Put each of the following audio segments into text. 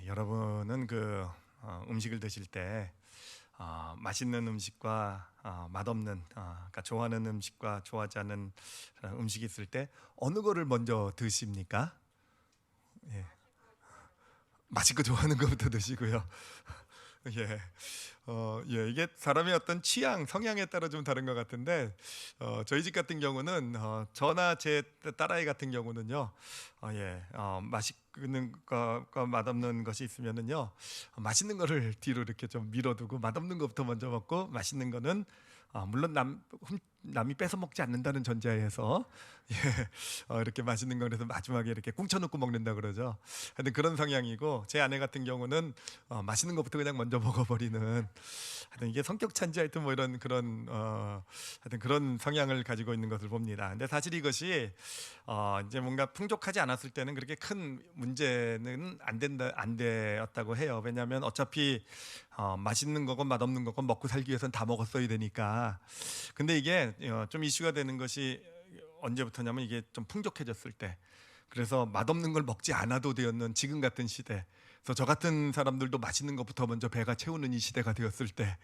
여러분은 음식을 드실 때 맛있는 음식과 맛없는 그러니까 좋아하는 음식과 좋아하지 않는 음식이 있을 때 어느 거를 먼저 드십니까? 예. 맛있고 좋아하는 것부터 드시고요. 예. 이게 사람의 어떤 취향, 성향에 따라 좀 다른 것 같은데, 저희 집 같은 경우는 저나 제 딸아이 같은 경우는요, 맛있는 것과 맛없는 것이 있으면은요, 맛있는 거를 뒤로 이렇게 좀 밀어두고 맛없는 것부터 먼저 먹고 맛있는 거는 물론 남이 뺏어 먹지 않는다는 전제하에서 이렇게 맛있는 거에서 마지막에 이렇게 꿍쳐놓고 먹는다 그러죠. 하여튼 그런 성향이고 제 아내 같은 경우는 맛있는 것부터 그냥 먼저 먹어버리는 하여튼 이게 성격 차인지 하여튼 뭐 이런 하여튼 그런 성향을 가지고 있는 것을 봅니다. 근데 사실 이것이 이제 뭔가 풍족하지 않았을 때는 그렇게 큰 문제는 안 되었다고 해요. 왜냐하면 어차피 맛있는 거건 맛없는 거건 먹고 살기 위해서는 다 먹었어야 되니까. 근데 이게 좀 이슈가 되는 것이 언제부터냐면 이게 좀 풍족해졌을 때, 그래서 맛없는 걸 먹지 않아도 되었는 지금 같은 시대, 그래서 저 같은 사람들도 맛있는 것부터 먼저 배가 채우는 이 시대가 되었을 때,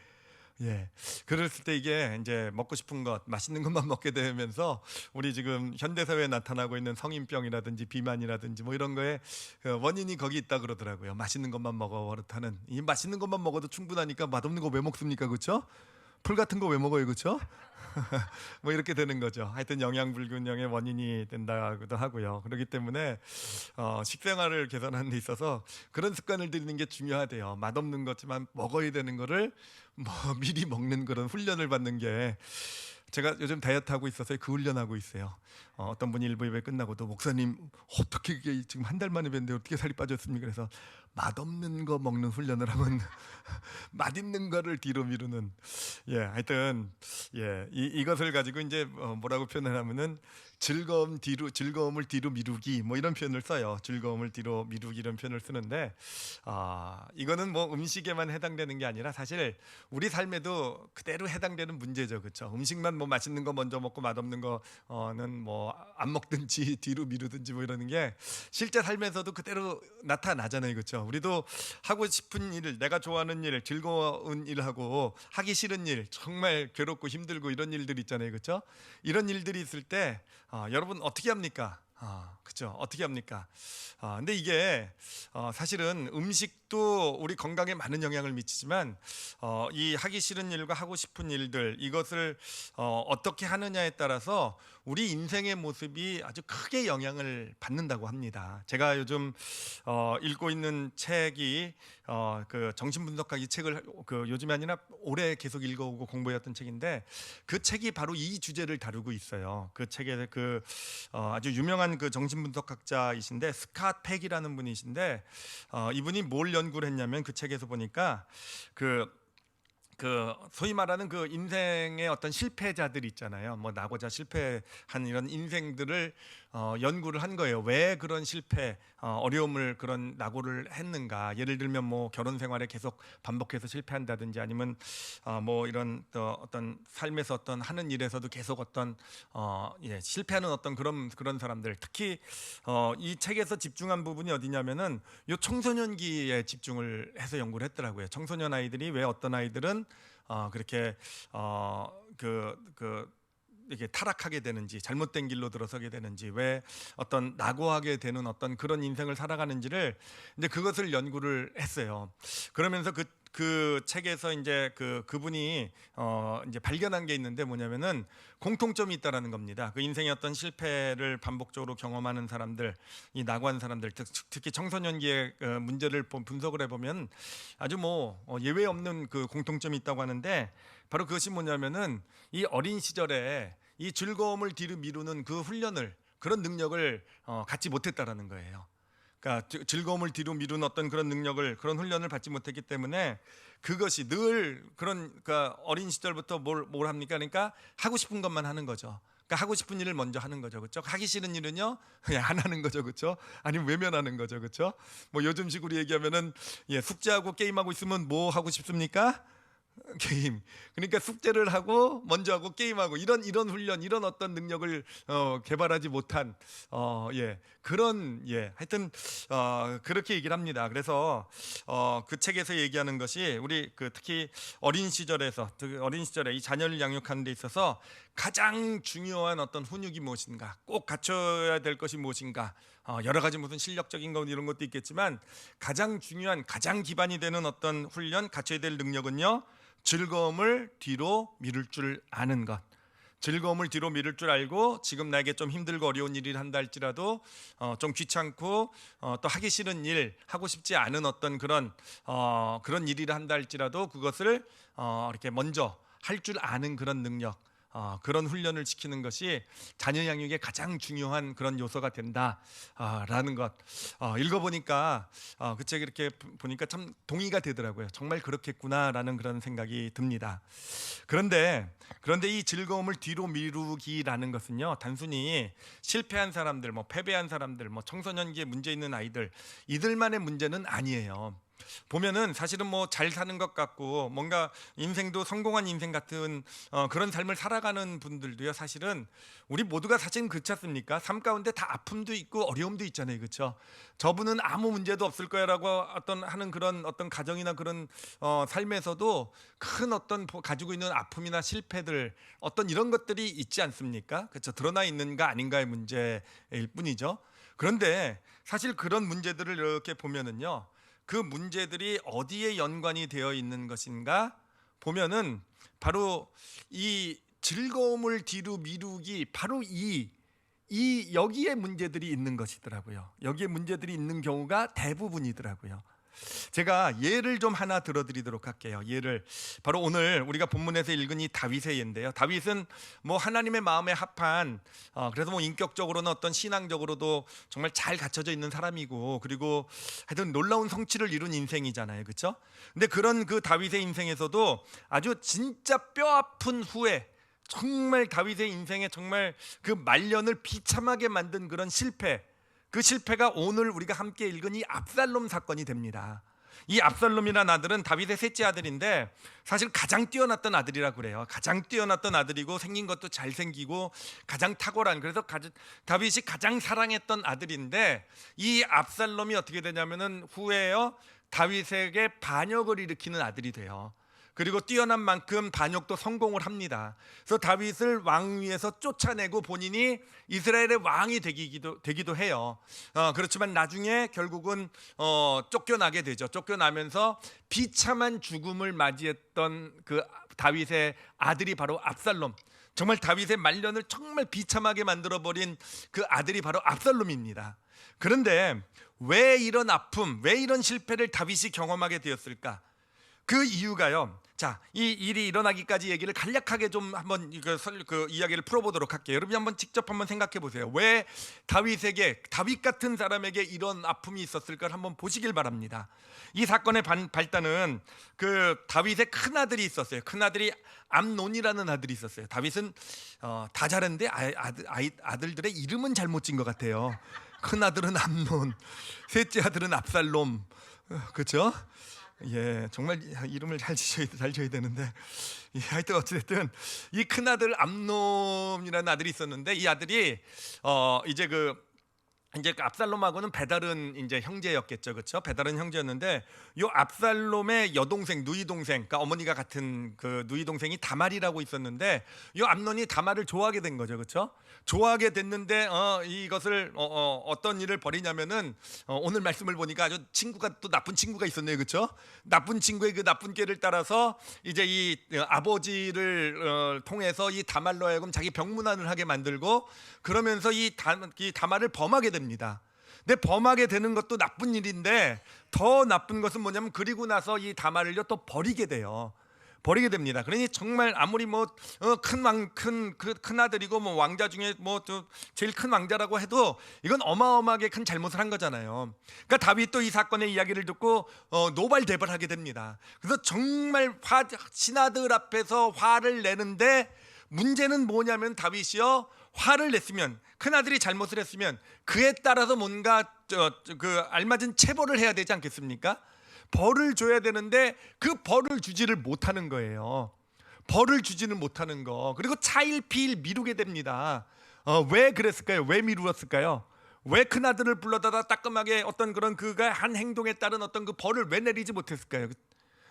그랬을 때 이게 이제 먹고 싶은 것, 맛있는 것만 먹게 되면서 우리 지금 현대 사회에 나타나고 있는 성인병이라든지 비만이라든지 뭐 이런 거에 원인이 거기 있다 그러더라고요. 맛있는 것만 먹어 버릇하는. 이 맛있는 것만 먹어도 충분하니까 맛없는 거 왜 먹습니까, 그렇죠? 풀 같은 거 왜 먹어요, 그렇죠? 뭐 이렇게 되는 거죠. 하여튼 영양 불균형의 원인이 된다고도 하고요. 그렇기 때문에 식생활을 개선하는 데 있어서 그런 습관을 들이는 게 중요하대요. 맛없는 거지만 먹어야 되는 거를 뭐 미리 먹는 그런 훈련을 받는 게, 제가 요즘 다이어트 하고 있어서 그 훈련하고 있어요. 어떤 분이 일부 예배 끝나고도 목사님 어떻게 이게 지금 한 달 만에 뵀는데 어떻게 살이 빠졌습니까? 그래서 맛없는 거 먹는 훈련을 하면 맛있는 거를 뒤로 미루는, 하여튼 이것을 가지고 이제 뭐라고 표현을 하면은 즐거움을 뒤로 미루기 뭐 이런 표현을 써요. 즐거움을 뒤로 미루기 이런 표현을 쓰는데, 이거는 뭐 음식에만 해당되는 게 아니라 사실 우리 삶에도 그대로 해당되는 문제죠, 그렇죠? 음식만 뭐 맛있는 거 먼저 먹고 맛없는 거는 뭐 안 먹든지 뒤로 미루든지 뭐 이러는 게 실제 삶에서도 그대로 나타나잖아요, 그렇죠? 우리도 하고 싶은 일, 내가 좋아하는 일, 즐거운 일하고 하기 싫은 일, 정말 괴롭고 힘들고 이런 일들 있잖아요, 그렇죠? 이런 일들이 있을 때 여러분 어떻게 합니까? 그렇죠? 어떻게 합니까? 근데 이게 사실은 음식도 우리 건강에 많은 영향을 미치지만 이 하기 싫은 일과 하고 싶은 일들, 이것을 어떻게 하느냐에 따라서 우리 인생의 모습이 아주 크게 영향을 받는다고 합니다. 제가 요즘 읽고 있는 책이 그 정신분석학이 책을 요즘이 아니라 올해 계속 읽어오고 공부해왔던 책인데, 그 책이 바로 이 주제를 다루고 있어요. 그 책에 아주 유명한 그 정신분석학자이신데 스캇 팩이라는 분이신데, 이분이 뭘 연구를 했냐면 그 책에서 보니까 소위 말하는 그 인생의 어떤 실패자들 있잖아요. 뭐 나고자 실패한 이런 인생들을 연구를 한 거예요. 왜 그런 실패, 어려움을, 그런 낙오를 했는가. 예를 들면 뭐 결혼 생활에 계속 반복해서 실패한다든지, 아니면 뭐 이런 어떤 삶에서 어떤 하는 일에서도 계속 어떤 실패하는 어떤 그런 사람들. 특히 이 책에서 집중한 부분이 어디냐면은 요 청소년기에 집중을 해서 연구를 했더라고요. 청소년 아이들이 왜, 어떤 아이들은 그렇게 이렇게 타락하게 되는지, 잘못된 길로 들어서게 되는지, 왜 어떤 낙오하게 되는 어떤 그런 인생을 살아가는지를 이제 그것을 연구를 했어요. 그러면서 그 책에서 이제 그분이 이제 발견한 게 있는데, 뭐냐면은 공통점이 있다라는 겁니다. 그 인생의 어떤 실패를 반복적으로 경험하는 사람들, 이 낙오한 사람들, 특히 청소년기의 문제를 분석을 해보면 아주 뭐 예외 없는 그 공통점이 있다고 하는데, 바로 그것이 뭐냐면은 이 어린 시절에 이 즐거움을 뒤로 미루는 그 훈련을, 그런 능력을 갖지 못했다라는 거예요. 그러니까 즐거움을 뒤로 미루는 어떤 그런 능력을, 그런 훈련을 받지 못했기 때문에 그것이 늘 그러니까 어린 시절부터 뭘 합니까? 그러니까 하고 싶은 것만 하는 거죠. 그러니까 하고 싶은 일을 먼저 하는 거죠, 그렇죠? 하기 싫은 일은요 그냥 안 하는 거죠, 그렇죠? 아니면 외면하는 거죠, 그렇죠? 뭐 요즘식으로 얘기하면은 숙제하고 게임하고 있으면 뭐 하고 싶습니까? 게임. 그러니까 숙제를 하고 먼저 하고 게임하고 이런 훈련, 이런 어떤 능력을 개발하지 못한 그런 하여튼 그렇게 얘기를 합니다. 그래서 그 책에서 얘기하는 것이 우리 특히 어린 시절에 이 자녀를 양육하는 데 있어서 가장 중요한 어떤 훈육이 무엇인가, 꼭 갖춰야 될 것이 무엇인가, 여러 가지 무슨 실력적인 것 이런 것도 있겠지만 가장 중요한, 가장 기반이 되는 어떤 훈련, 갖춰야 될 능력은요, 즐거움을 뒤로 미룰 줄 아는 것. 즐거움을 뒤로 미룰 줄 알고, 지금 나에게 좀 힘들고 어려운 일을 한다 할지라도 좀 귀찮고 또 하기 싫은 일, 하고 싶지 않은 어떤 그런 일을 한다 할지라도 그것을 이렇게 먼저 할 줄 아는 그런 능력, 그런 훈련을 시키는 것이 자녀 양육의 가장 중요한 그런 요소가 된다라는 것. 읽어보니까 그 책 이렇게 보니까 참 동의가 되더라고요. 정말 그렇겠구나라는 그런 생각이 듭니다. 그런데 이 즐거움을 뒤로 미루기라는 것은요, 단순히 실패한 사람들, 패배한 사람들, 청소년기에 문제 있는 아이들, 이들만의 문제는 아니에요. 보면은 사실은 잘 사는 것 같고 뭔가 인생도 성공한 인생 같은 그런 삶을 살아가는 분들도요, 사실은 우리 모두가 사실은 그렇지 않습니까? 삶 가운데 다 아픔도 있고 어려움도 있잖아요, 그렇죠? 저분은 아무 문제도 없을 거야라고 하는 그런 어떤 가정이나 그런 삶에서도 큰 어떤 가지고 있는 아픔이나 실패들, 어떤 이런 것들이 있지 않습니까? 그렇죠? 드러나 있는가 아닌가의 문제일 뿐이죠. 그런데 사실 그런 문제들을 이렇게 보면은요, 그 문제들이 어디에 연관이 되어 있는 것인가 보면은 바로 이 즐거움을 뒤로 미루기, 바로 여기에 문제들이 있는 것이더라고요. 여기에 문제들이 있는 경우가 대부분이더라고요. 제가 예를 좀 하나 들어드리도록 할게요. 예를 바로 오늘 우리가 본문에서 읽은 이 다윗의 예인데요. 다윗은 하나님의 마음에 합한, 그래서 인격적으로는 어떤 신앙적으로도 정말 잘 갖춰져 있는 사람이고, 그리고 하여튼 놀라운 성취를 이룬 인생이잖아요, 그렇죠? 근데 그런 그 다윗의 인생에서도 아주 진짜 뼈아픈 후에, 정말 다윗의 인생에 정말 그 말년을 비참하게 만든 그런 실패, 그 실패가 오늘 우리가 함께 읽은 이 압살롬 사건이 됩니다. 이 압살롬이라는 아들은 다윗의 셋째 아들인데 사실 가장 뛰어났던 아들이라고 그래요. 가장 뛰어났던 아들이고 생긴 것도 잘생기고 가장 탁월한, 그래서 다윗이 가장 사랑했던 아들인데, 이 압살롬이 어떻게 되냐면은 후에요, 다윗에게 반역을 일으키는 아들이 돼요. 그리고 뛰어난 만큼 반역도 성공을 합니다. 그래서 다윗을 왕위에서 쫓아내고 본인이 이스라엘의 왕이 되기도 해요. 그렇지만 나중에 결국은 쫓겨나게 되죠. 쫓겨나면서 비참한 죽음을 맞이했던 그 다윗의 아들이 바로 압살롬. 정말 다윗의 말년을 정말 비참하게 만들어버린 그 아들이 바로 압살롬입니다. 그런데 왜 이런 아픔, 왜 이런 실패를 다윗이 경험하게 되었을까? 그 이유가요. 자, 이 일이 일어나기까지 얘기를 간략하게 좀 한번 그 이야기를 풀어보도록 할게요. 여러분이 한번 직접 한번 생각해 보세요. 왜 다윗 같은 사람에게 이런 아픔이 있었을까를 한번 보시길 바랍니다. 이 사건의 발단은 그 다윗의 큰 아들이 있었어요. 큰 아들이 암논이라는 아들이 있었어요. 다윗은 다 잘했는데 아들들의 이름은 잘못 진 것 같아요. 큰 아들은 암논, 셋째 아들은 압살롬, 그렇죠? 예, 정말 이름을 잘 지어야 되는데, 하여튼 어찌됐든 이 큰아들 암논이라는 아들이 있었는데, 이 아들이 이제 그 압살롬하고는 배다른 이제 형제였겠죠, 그렇죠? 배다른 형제였는데, 요 압살롬의 여동생, 누이 동생, 그러니까 어머니가 같은 그 누이 동생이 다말이라고 있었는데, 요 암논이 다말을 좋아하게 된 거죠, 그렇죠? 좋아하게 됐는데 이것을 어떤 일을 벌이냐면은 오늘 말씀을 보니까 아주 또 나쁜 친구가 있었네요, 그렇죠? 나쁜 친구의 그 나쁜 꾀를 따라서 이제 이 아버지를 통해서 이 다말로 하여금 자기 병문안을 하게 만들고, 그러면서 이 다말을 범하게 됩니다. 근데 범하게 되는 것도 나쁜 일인데, 더 나쁜 것은 뭐냐면 그리고 나서 이 다말을요 또 버리게 됩니다. 그러니 정말 아무리 큰 아들이고 왕자 중에 제일 큰 왕자라고 해도 이건 어마어마하게 큰 잘못을 한 거잖아요. 그러니까 다윗도 이 사건의 이야기를 듣고 노발대발하게 됩니다. 그래서 정말 신하들 앞에서 화를 내는데, 문제는 뭐냐면 다윗이요, 화를 냈으면, 큰 아들이 잘못을 했으면 그에 따라서 뭔가 그 알맞은 체벌을 해야 되지 않겠습니까? 벌을 줘야 되는데 그 벌을 주지를 못하는 거예요. 벌을 주지는 못하는 거. 그리고 차일피일 미루게 됩니다. 왜 그랬을까요? 왜 미루었을까요? 왜 큰아들을 불러다가 따끔하게 어떤 그런 그가 한 행동에 따른 어떤 그 벌을 왜 내리지 못했을까요?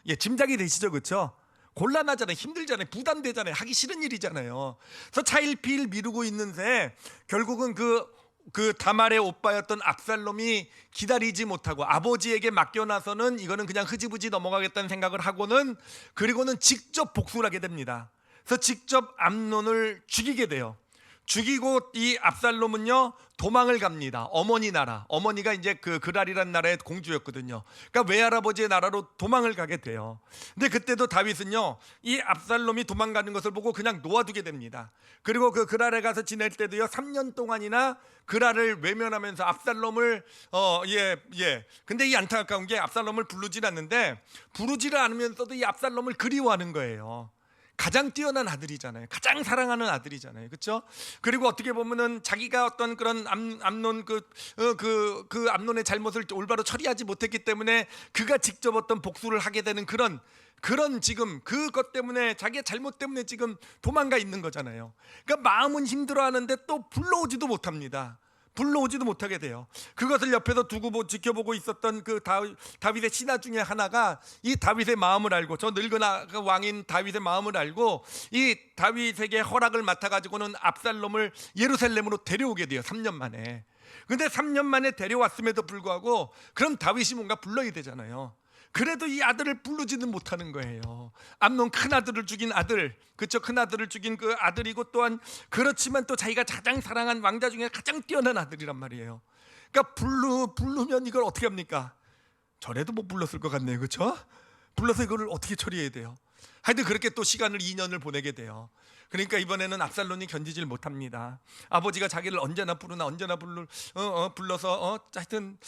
예, 짐작이 되시죠, 그렇죠? 곤란하잖아요, 힘들잖아요, 부담되잖아요, 하기 싫은 일이잖아요. 그래서 차일피일 미루고 있는 새 결국은 그 다말의 오빠였던 압살롬이 기다리지 못하고 아버지에게 맡겨놔서는 이거는 그냥 흐지부지 넘어가겠다는 생각을 하고는 그리고는 직접 복수를 하게 됩니다. 그래서 직접 암논을 죽이게 돼요. 죽이고 이 압살롬은요 도망을 갑니다. 어머니 나라, 어머니가 이제 그 그랄이라는 나라의 공주였거든요. 그러니까 외할아버지의 나라로 도망을 가게 돼요. 근데 그때도 다윗은요 이 압살롬이 도망가는 것을 보고 그냥 놓아두게 됩니다. 그리고 그 그랄에 가서 지낼 때도요 3년 동안이나 그랄을 외면하면서 압살롬을 근데 이 안타까운 게 압살롬을 부르질 않는데, 부르지를 않으면서도 이 압살롬을 그리워하는 거예요. 가장 뛰어난 아들이잖아요. 가장 사랑하는 아들이잖아요. 그렇죠? 그리고 어떻게 보면은 자기가 어떤 그런 암논 그 암논의 잘못을 올바로 처리하지 못했기 때문에 그가 직접 어떤 복수를 하게 되는 그런 지금 그것 때문에 자기의 잘못 때문에 지금 도망가 있는 거잖아요. 그러니까 마음은 힘들어하는데 또 불러오지도 못합니다. 불러오지도 못하게 돼요. 그것을 옆에서 두고 지켜보고 있었던 그 다윗의 신하 중에 하나가 이 다윗의 마음을 알고, 저 늙은 왕인 다윗의 마음을 알고 이 다윗에게 허락을 맡아가지고는 압살롬을 예루살렘으로 데려오게 돼요. 3년 만에. 근데 3년 만에 데려왔음에도 불구하고 그럼 다윗이 뭔가 불러야 되잖아요. 그래도 이 아들을 부르지는 못하는 거예요. 암논 큰 아들을 죽인 아들, 그쵸? 큰 아들을 죽인 그 아들이고 또한 그렇지만 또 자기가 가장 사랑한 왕자 중에 가장 뛰어난 아들이란 말이에요. 그러니까 부르면 이걸 어떻게 합니까? 저래도 못 불렀을 것 같네요, 그렇죠? 불러서 이거를 어떻게 처리해야 돼요? 하여튼 그렇게 또 시간을 2년을 보내게 돼요. 그러니까 이번에는 압살롬이 견디질 못합니다. 아버지가 자기를 언제나 불러서 하여튼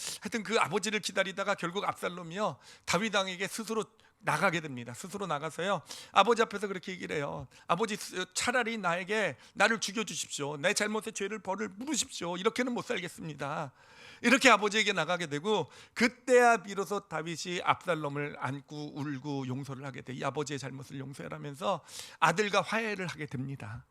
그 아버지를 기다리다가 결국 압살롬이요 다윗 왕에게 스스로 나가게 됩니다. 스스로 나가서요 아버지 앞에서 그렇게 얘기를 해요. 아버지, 차라리 나를 죽여주십시오. 내 잘못의 벌을 물으십시오. 이렇게는 못 살겠습니다. 이렇게 아버지에게 나가게 되고, 그때야 비로소 다윗이 압살롬을 안고 울고 용서를 하게 돼. 이 아버지의 잘못을 용서하면서 아들과 화해를 하게 됩니다.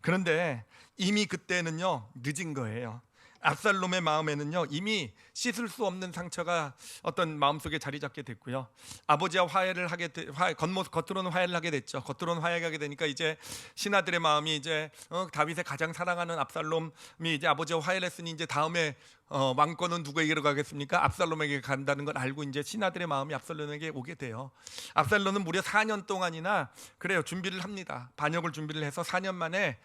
그런데 이미 그때는요 늦은 거예요. 압살롬의 마음에는요 이미 씻을 수 없는 상처가 어떤 마음속에 자리 잡게 됐고요. 아버지와 겉으로는 화해를 하게 됐죠. 겉으로는 화해하게 되니까 이제 신하들의 마음이 이제 다윗의 가장 사랑하는 압살롬이 이제 아버지와 화해를 했으니 이제 다음에 왕권은 누구에게로 가겠습니까? 압살롬에게 간다는 걸 알고 이제 신하들의 마음이 압살롬에게 오게 돼요. 압살롬은 무려 4년 동안이나 그래요 준비를 합니다. 반역을 준비를 해서 4년 만에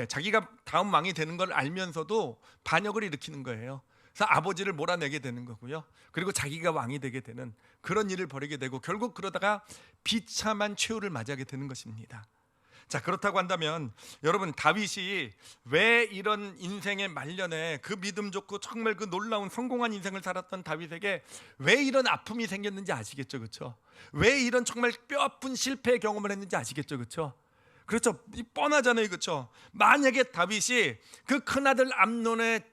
자기가 다음 왕이 되는 걸 알면서도 반역을 일으키는 거예요. 그래서 아버지를 몰아내게 되는 거고요. 그리고 자기가 왕이 되게 되는 그런 일을 벌이게 되고 결국 그러다가 비참한 최후를 맞이하게 되는 것입니다. 자, 그렇다고 한다면 여러분, 다윗이 왜 이런 인생의 말년에 그 믿음 좋고 정말 그 놀라운 성공한 인생을 살았던 다윗에게 왜 이런 아픔이 생겼는지 아시겠죠, 그렇죠? 왜 이런 정말 뼈아픈 실패의 경험을 했는지 아시겠죠, 그렇죠? 그렇죠, 뻔하잖아요, 그렇죠? 만약에 다윗이 그 큰아들 암논의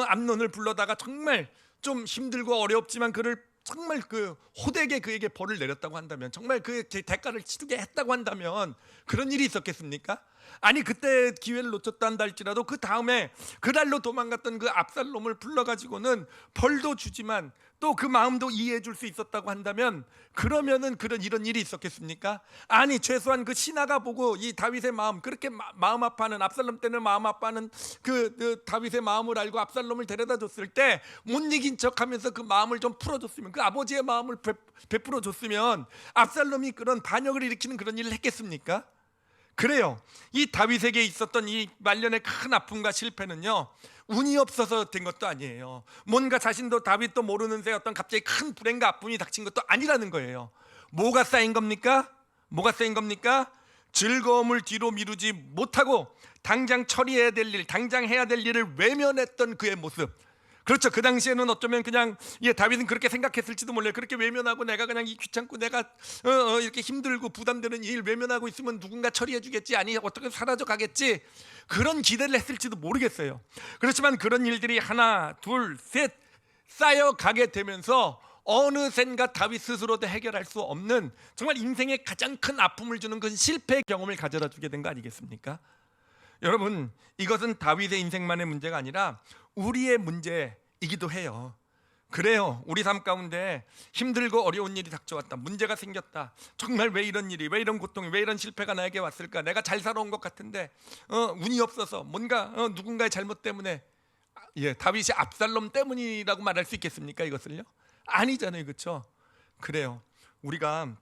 암논을 불러다가 정말 좀 힘들고 어렵지만 그를 정말 그 호되게 그에게 벌을 내렸다고 한다면, 정말 그 대가를 치르게 했다고 한다면 그런 일이 있었겠습니까? 아니, 그때 기회를 놓쳤다 한다 할지라도 그 다음에 그날로 도망갔던 그 압살롬을 불러가지고는 벌도 주지만 또 그 마음도 이해해 줄 수 있었다고 한다면, 그러면은 이런 일이 있었겠습니까? 아니, 최소한 그 신하가 보고 이 다윗의 마음, 그렇게 마음 아파하는, 압살롬 때는 마음 아파하는 그 다윗의 마음을 알고 압살롬을 데려다 줬을 때 못 이긴 척하면서 그 마음을 좀 풀어줬으면, 그 아버지의 마음을 베풀어 줬으면 압살롬이 그런 반역을 일으키는 그런 일을 했겠습니까? 그래요. 이 다윗에게 있었던 이 말년의 큰 아픔과 실패는요, 운이 없어서 된 것도 아니에요. 뭔가 자신도 다윗도 모르는 새 어떤 갑자기 큰 불행과 아픔이 닥친 것도 아니라는 거예요. 뭐가 쌓인 겁니까? 즐거움을 뒤로 미루지 못하고 당장 처리해야 될 일, 당장 해야 될 일을 외면했던 그의 모습. 그렇죠. 그 당시에는 어쩌면 그냥 다윗은 그렇게 생각했을지도 몰라요. 그렇게 외면하고 내가 그냥 귀찮고 내가 이렇게 힘들고 부담되는 일 외면하고 있으면 누군가 처리해 주겠지, 아니 어떻게 사라져 가겠지, 그런 기대를 했을지도 모르겠어요. 그렇지만 그런 일들이 하나 둘 셋 쌓여가게 되면서 어느샌가 다윗 스스로도 해결할 수 없는 정말 인생에 가장 큰 아픔을 주는 그 실패의 경험을 가져다 주게 된 거 아니겠습니까? 여러분, 이것은 다윗의 인생만의 문제가 아니라 우리의 문제이기도 해요. 그래요. 우리 삶 가운데 힘들고 어려운 일이 닥쳐왔다. 문제가 생겼다. 정말 왜 이런 일이, 왜 이런 고통이, 왜 이런 실패가 나에게 왔을까? 내가 잘 살아온 것 같은데 운이 없어서 뭔가 누군가의 잘못 때문에, 다윗이 압살롬 때문이라고 말할 수 있겠습니까? 이것을요? 아니잖아요. 그렇죠? 그래요. 우리가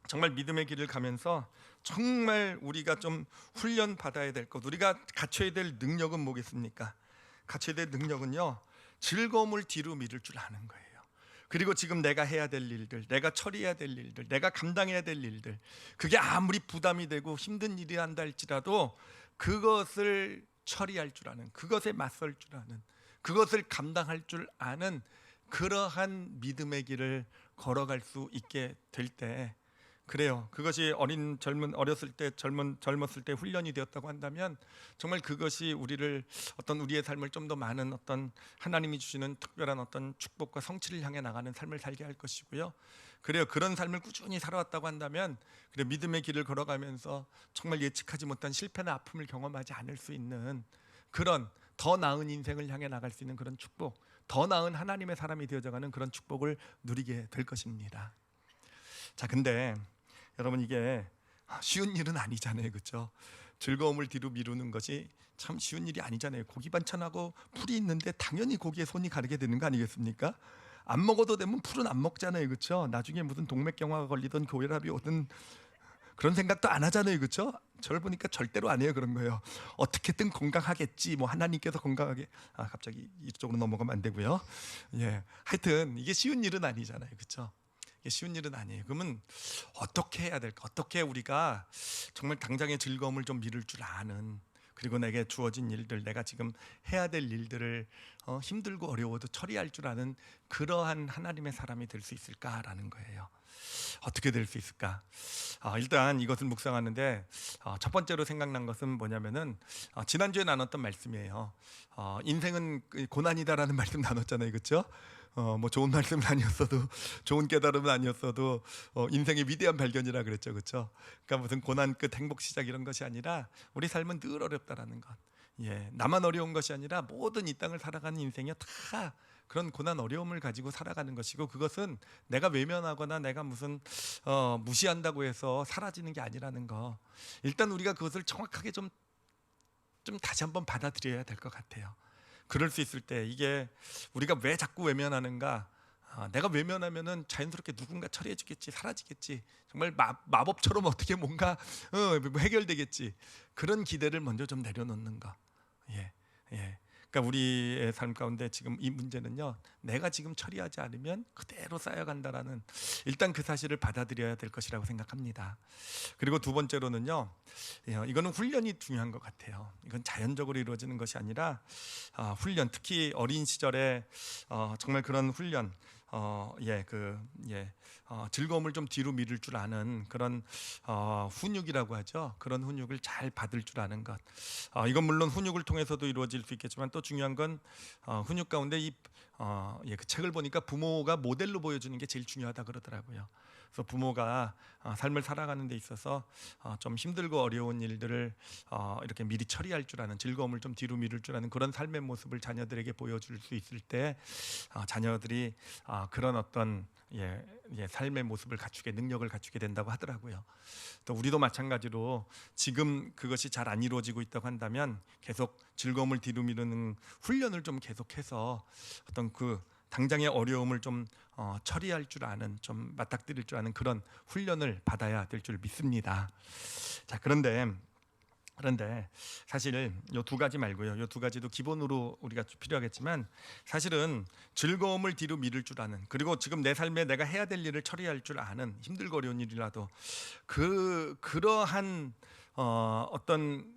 정말 믿음의 길을 가면서 정말 우리가 좀 훈련 받아야 될 것, 우리가 갖춰야 될 능력은 뭐겠습니까? 갖춰야 될 능력은요, 즐거움을 뒤로 미룰 줄 아는 거예요. 그리고 지금 내가 해야 될 일들, 내가 처리해야 될 일들, 내가 감당해야 될 일들, 그게 아무리 부담이 되고 힘든 일이 한다 할지라도 그것을 처리할 줄 아는, 그것에 맞설 줄 아는, 그것을 감당할 줄 아는 그러한 믿음의 길을 걸어갈 수 있게 될 때, 그래요. 그것이 어렸을 때 젊었을 때 훈련이 되었다고 한다면 정말 그것이 우리를 어떤 우리의 삶을 좀 더 많은 어떤 하나님이 주시는 특별한 어떤 축복과 성취를 향해 나가는 삶을 살게 할 것이고요. 그래요. 그런 삶을 꾸준히 살아왔다고 한다면 그래 믿음의 길을 걸어가면서 정말 예측하지 못한 실패나 아픔을 경험하지 않을 수 있는 그런 더 나은 인생을 향해 나갈 수 있는 그런 축복, 더 나은 하나님의 사람이 되어져가는 그런 축복을 누리게 될 것입니다. 자, 근데 여러분, 이게 쉬운 일은 아니잖아요. 그렇죠? 즐거움을 뒤로 미루는 것이 참 쉬운 일이 아니잖아요. 고기 반찬하고 풀이 있는데 당연히 고기에 손이 가게 되는 거 아니겠습니까? 안 먹어도 되면 풀은 안 먹잖아요. 그렇죠? 나중에 무슨 동맥경화가 걸리든 고혈압이 오든 그런 생각도 안 하잖아요. 그렇죠? 저를 보니까 절대로 안 해요. 그런 거예요. 어떻게든 건강하겠지, 뭐 하나님께서 건강하게, 갑자기 이쪽으로 넘어가면 안 되고요. 하여튼 이게 쉬운 일은 아니잖아요. 그렇죠? 쉬운 일은 아니에요. 그러면 어떻게 해야 될까? 어떻게 우리가 정말 당장의 즐거움을 좀 미룰 줄 아는, 그리고 내게 주어진 일들, 내가 지금 해야 될 일들을 힘들고 어려워도 처리할 줄 아는 그러한 하나님의 사람이 될 수 있을까라는 거예요. 어떻게 될 수 있을까? 일단 이것을 묵상하는데 첫 번째로 생각난 것은 뭐냐면은 지난주에 나눴던 말씀이에요. 인생은 고난이다라는 말씀 나눴잖아요. 그렇죠? 뭐 좋은 말씀은 아니었어도, 좋은 깨달음은 아니었어도 인생의 위대한 발견이라 그랬죠. 그렇죠? 그러니까 무슨 고난 끝 행복 시작 이런 것이 아니라 우리 삶은 늘 어렵다라는 것. 나만 어려운 것이 아니라 모든 이 땅을 살아가는 인생이 다 그런 고난 어려움을 가지고 살아가는 것이고, 그것은 내가 외면하거나 내가 무슨 무시한다고 해서 사라지는 게 아니라는 거. 일단 우리가 그것을 정확하게 좀 다시 한번 받아들여야 될 것 같아요. 그럴 수 있을 때, 이게 우리가 왜 자꾸 외면하는가? 내가 외면하면은 자연스럽게 누군가 처리해 주겠지, 사라지겠지, 정말 마법처럼 어떻게 뭔가 해결되겠지, 그런 기대를 먼저 좀 내려놓는 거. 그러니까 우리의 삶 가운데 지금 이 문제는요, 내가 지금 처리하지 않으면 그대로 쌓여간다라는, 일단 그 사실을 받아들여야 될 것이라고 생각합니다. 그리고 두 번째로는요, 이거는 훈련이 중요한 것 같아요. 이건 자연적으로 이루어지는 것이 아니라 훈련, 특히 어린 시절에 정말 그런 훈련, 즐거움을 좀 뒤로 미룰 줄 아는 그런 훈육이라고 하죠. 그런 훈육을 잘 받을 줄 아는 것. 이건 물론 훈육을 통해서도 이루어질 수 있겠지만, 또 중요한 건 훈육 가운데 그 책을 보니까 부모가 모델로 보여주는 게 제일 중요하다 그러더라고요. 그래서 부모가 삶을 살아가는 데 있어서 좀 힘들고 어려운 일들을 이렇게 미리 처리할 줄 아는, 즐거움을 좀 뒤로 미룰 줄 아는 그런 삶의 모습을 자녀들에게 보여줄 수 있을 때 자녀들이 그런 어떤 삶의 모습을 갖추게, 능력을 갖추게 된다고 하더라고요. 또 우리도 마찬가지로 지금 그것이 잘 안 이루어지고 있다고 한다면 계속 즐거움을 뒤로 미루는 훈련을 좀 계속해서 어떤 그 당장의 어려움을 좀 처리할 줄 아는, 좀 맞닥뜨릴 줄 아는 그런 훈련을 받아야 될 줄 믿습니다. 자, 그런데 사실 이 두 가지 말고요, 이 두 가지도 기본으로 우리가 필요하겠지만, 사실은 즐거움을 뒤로 미룰 줄 아는, 그리고 지금 내 삶에 내가 해야 될 일을 처리할 줄 아는, 힘들고 어려운 일이라도 그러한 어떤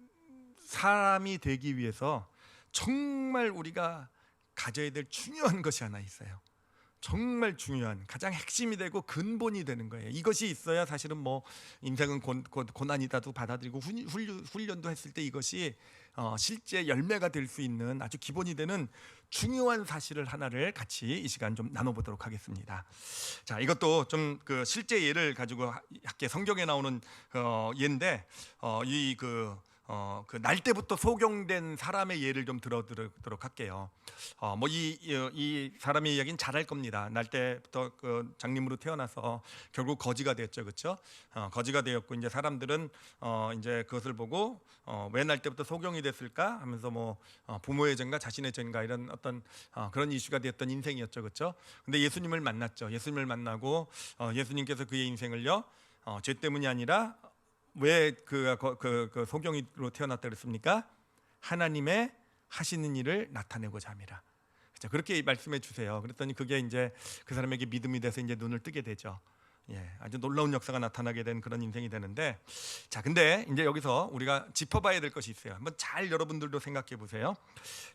사람이 되기 위해서 정말 우리가 가져야 될 중요한 것이 하나 있어요. 정말 중요한 가장 핵심이 되고 근본이 되는 거예요. 이것이 있어야 사실은 뭐 인생은 고난이다도 받아들이고 훈련도 했을 때 이것이 실제 열매가 될 수 있는 아주 기본이 되는 중요한 사실을 하나를 같이 이 시간 좀 나눠보도록 하겠습니다. 자, 이것도 좀 그 실제 예를 가지고 할게. 성경에 나오는 예인데 그 날 때부터 소경된 사람의 예를 좀 들어드리도록 할게요. 뭐 이 사람의 이야기는 잘 알 겁니다. 날 때부터 그 장님으로 태어나서 결국 거지가 되었죠, 그렇죠? 거지가 되었고 이제 사람들은 이제 그것을 보고 왜 날 때부터 소경이 됐을까 하면서 뭐 부모의 죄인가 자신의 죄인가 이런 어떤 그런 이슈가 되었던 인생이었죠, 그렇죠? 근데 예수님을 만났죠. 예수님을 만나고 예수님께서 그의 인생을요 죄 때문이 아니라 왜 그 소경이로 태어났다 그랬습니까? 하나님의 하시는 일을 나타내고자 함이라. 그렇죠? 그렇게 말씀해 주세요. 그랬더니 그게 이제 그 사람에게 믿음이 돼서 이제 눈을 뜨게 되죠. 예, 아주 놀라운 역사가 나타나게 된 그런 인생이 되는데, 자, 근데 이제 여기서 우리가 짚어봐야 될 것이 있어요. 한번 잘 여러분들도 생각해 보세요.